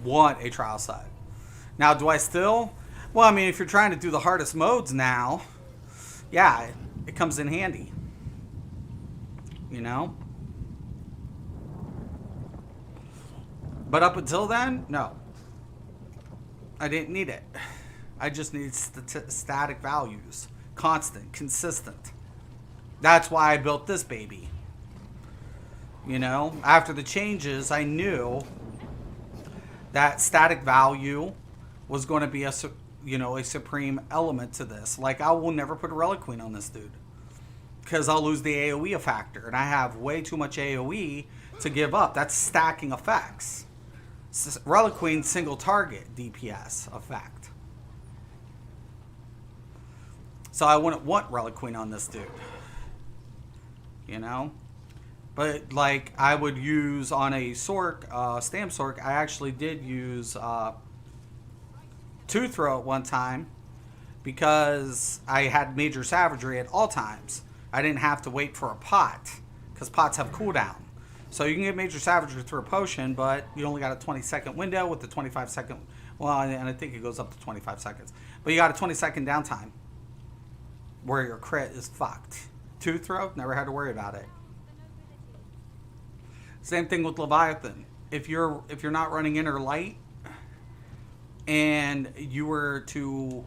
want a trial set. Now, do I still? Well, I mean, if you're trying to do the hardest modes now, yeah, it comes in handy. You know? But up until then, no. I didn't need it. I just needed static values. Constant, consistent. That's why I built this baby. You know, after the changes, I knew that static value was going to be a supreme element to this. Like, I will never put a Reliquine on this dude because I'll lose the AoE factor, and I have way too much AoE to give up. That's stacking effects. Reliquine single target DPS effect. So I wouldn't want Reliquine on this dude. You know? But like I would use on a Sork, Stam Sork, I actually did use Two Throw at one time because I had major savagery at all times. I didn't have to wait for a pot because pots have cooldown. So you can get major savagery through a potion, but you only got a 20-second window with the 25-second. Well, and I think it goes up to 25 seconds. But you got a 20-second downtime where your crit is fucked. Two Throw, never had to worry about it. Same thing with Leviathan. If you're not running Inner Light and you were to,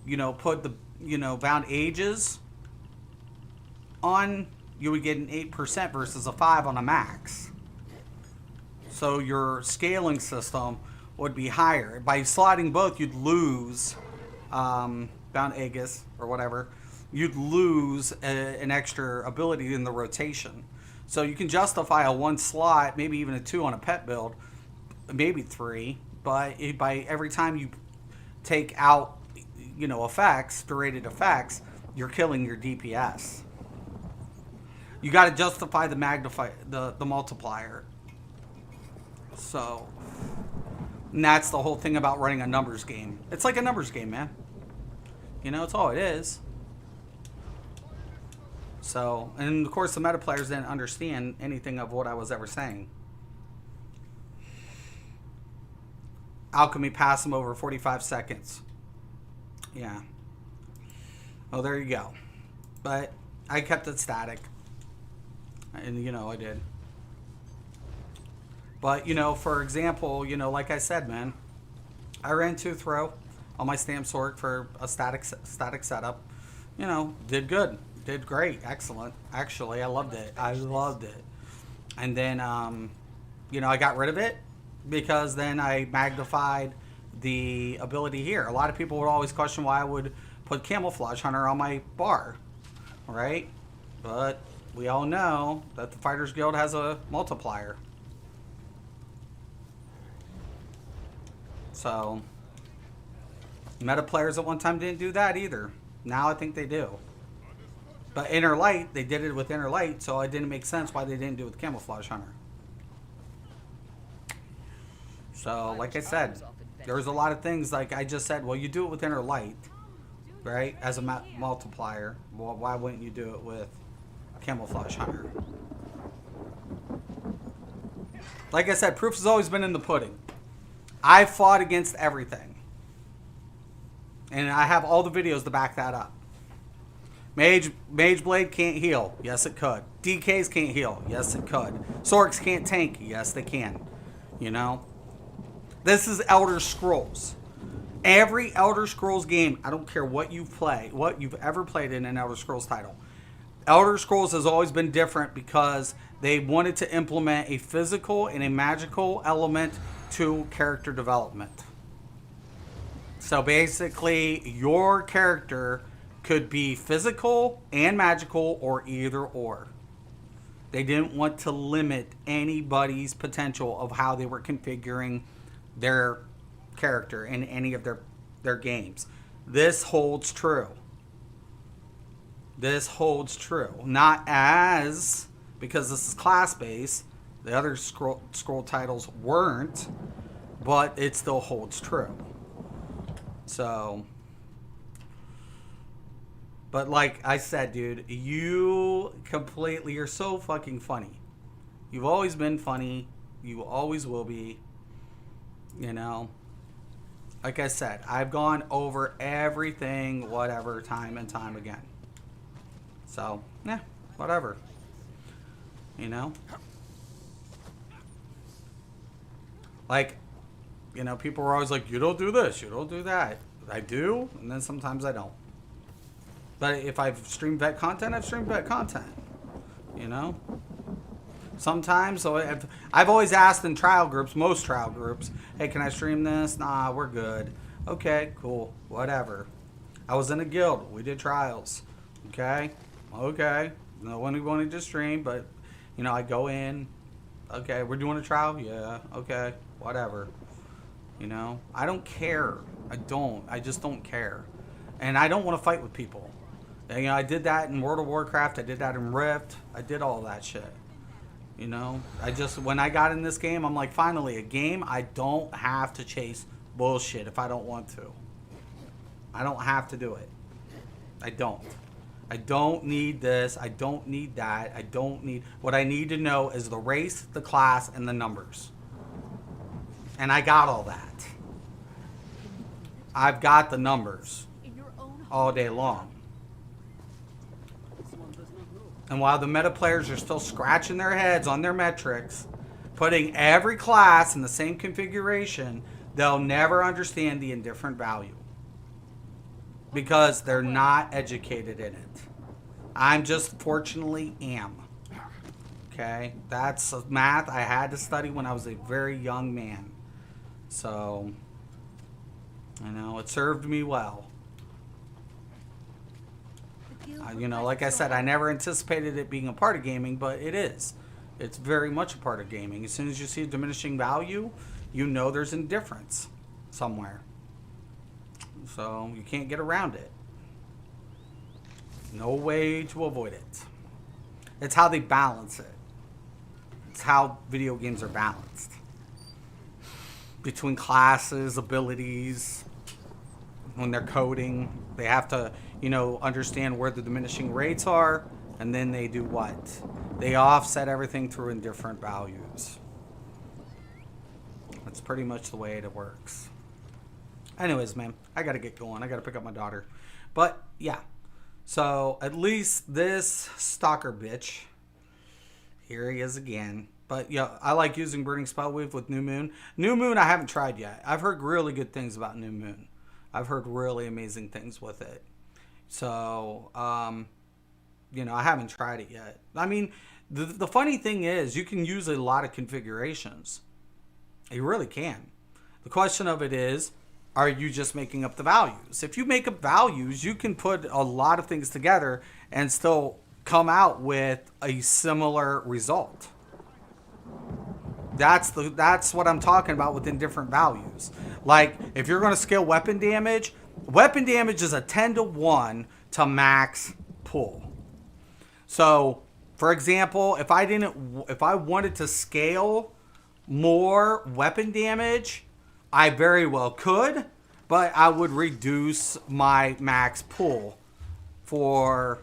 you know, put the, you know, Bound Ages on, you would get an 8% versus a 5 on a max. So your scaling system would be higher. By slotting both, you'd lose Bound Aegis or whatever. You'd lose an extra ability in the rotation. So you can justify a 1 slot, maybe even a 2 on a pet build, maybe 3. But by every time you take out, you know, effects, durated effects, you're killing your DPS. You got to justify the the multiplier. So, and that's the whole thing about running a numbers game. It's like a numbers game, man. You know, it's all it is. So, and of course the meta players didn't understand anything of what I was ever saying. Alchemy passed them over 45 seconds. Yeah. Well, there you go. But I kept it static. And, you know, I did. But, you know, for example, you know, like I said, man, I ran Two Throw on my Stam Sork for a static setup. You know, did good. Did great. Excellent. Actually, I loved it. I loved it. And then, you know, I got rid of it because then I magnified the ability here. A lot of people would always question why I would put Camouflage Hunter on my bar, right? But we all know that the Fighters Guild has a multiplier. So, meta players at one time didn't do that either. Now I think they do. But Inner Light, they did it with Inner Light, so it didn't make sense why they didn't do it with Camouflage Hunter. So, like I said, there's a lot of things, like I just said, well, you do it with Inner Light, right, as a multiplier. Well, why wouldn't you do it with Camouflage Hunter? Like I said, proof has always been in the pudding. I fought against everything. And I have all the videos to back that up. Mage Blade can't heal. Yes, it could. DKs can't heal. Yes, it could. Sorks can't tank. Yes, they can. You know? This is Elder Scrolls. Every Elder Scrolls game, I don't care what you play, what you've ever played in an Elder Scrolls title. Elder Scrolls has always been different because they wanted to implement a physical and a magical element to character development. So basically, your character could be physical and magical or either or. They didn't want to limit anybody's potential of how they were configuring their character in any of their games. This holds true. This holds true. Not as, because this is class-based, the other scroll titles weren't, but it still holds true. So, but like I said, dude, you're so fucking funny. You've always been funny. You always will be. You know, like I said, I've gone over everything, whatever, time and time again. So, yeah, whatever. You know? Like, you know, people were always like, you don't do this, you don't do that. I do, and then sometimes I don't. But if I've streamed vet content, I've streamed vet content. You know? Sometimes, so I've always asked in trial groups, most trial groups, hey, can I stream this? Nah, we're good. Okay, cool, whatever. I was in a guild. We did trials. Okay, no one wanted to stream, but, you know, I go in. Okay, we're doing a trial? Yeah, okay, whatever. You know, I don't care. I just don't care. And I don't want to fight with people. And, you know, I did that in World of Warcraft. I did that in Rift. I did all that shit. You know, when I got in this game, I'm like, finally, a game I don't have to chase bullshit if I don't want to. I don't have to do it. I don't. I don't need this. I don't need that. I don't need... What I need to know is the race, the class, and the numbers. And I got all that. I've got the numbers all day long. And while the meta players are still scratching their heads on their metrics, putting every class in the same configuration, they'll never understand the indifferent value. Because they're not educated in it. I'm just fortunately am. Okay? That's math I had to study when I was a very young man. So, you know, it served me well. You know, like I said, I never anticipated it being a part of gaming, but it is. It's very much a part of gaming. As soon as you see a diminishing value, you know there's indifference somewhere. So you can't get around it. No way to avoid it. It's how they balance it. It's how video games are balanced. Between classes, abilities, when they're coding, they have to, you know, understand where the diminishing rates are, and then they do what? They offset everything through indifferent values. That's pretty much the way it works. Anyways, man, I gotta get going. I gotta pick up my daughter. But, yeah. So, at least this stalker bitch, here he is again. But, yeah, I like using Burning Spellweave with New Moon. New Moon I haven't tried yet. I've heard really good things about New Moon. I've heard really amazing things with it. So, you know, I haven't tried it yet. I mean, the funny thing is, you can use a lot of configurations. You really can. The question of it is, are you just making up the values? If you make up values, you can put a lot of things together and still come out with a similar result. That's what I'm talking about within different values. Like, if you're going to scale weapon damage is a 10-to-1 to max pull. So, for example, if I wanted to scale more weapon damage, I very well could, but I would reduce my max pull for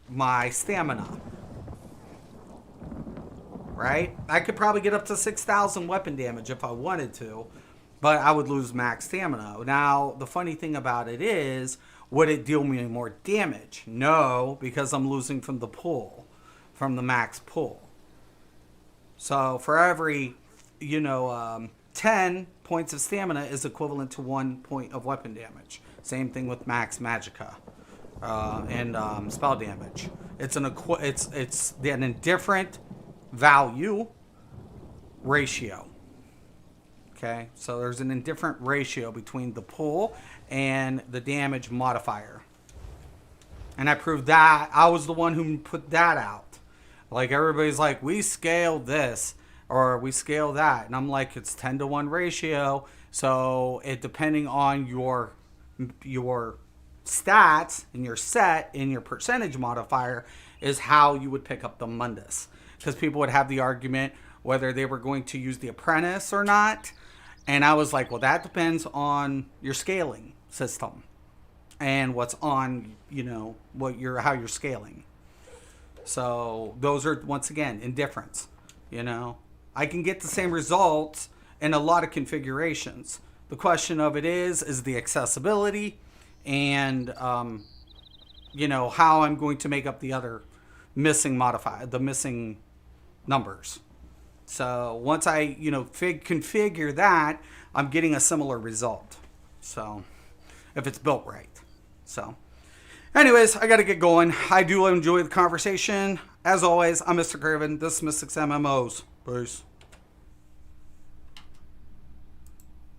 my stamina. Right? I could probably get up to 6,000 weapon damage if I wanted to, but I would lose max stamina. Now, the funny thing about it is, would it deal me more damage? No, because I'm losing from the pull, from the max pull. So for every, 10 points of stamina is equivalent to 1 point of weapon damage. Same thing with max magicka and spell damage. It's an indifferent value ratio. Okay, so there's an indifferent ratio between the pull and the damage modifier. And I proved that. I was the one who put that out. Like, everybody's like, we scaled this or we scale that. And I'm like, it's 10-to-1 ratio. So it, depending on your stats and your set and your percentage modifier, is how you would pick up the Mundus. Because people would have the argument whether they were going to use the apprentice or not. And I was like, well, that depends on your scaling system and what's on, how you're scaling. So those are, once again, indifference. I can get the same results in a lot of configurations. The question of it is the accessibility and, how I'm going to make up the other missing numbers. So once I, configure that, I'm getting a similar result. So if it's built right. So anyways, I got to get going. I do enjoy the conversation. As always, I'm Mr. Craven. This is Mystics MMOs. Peace.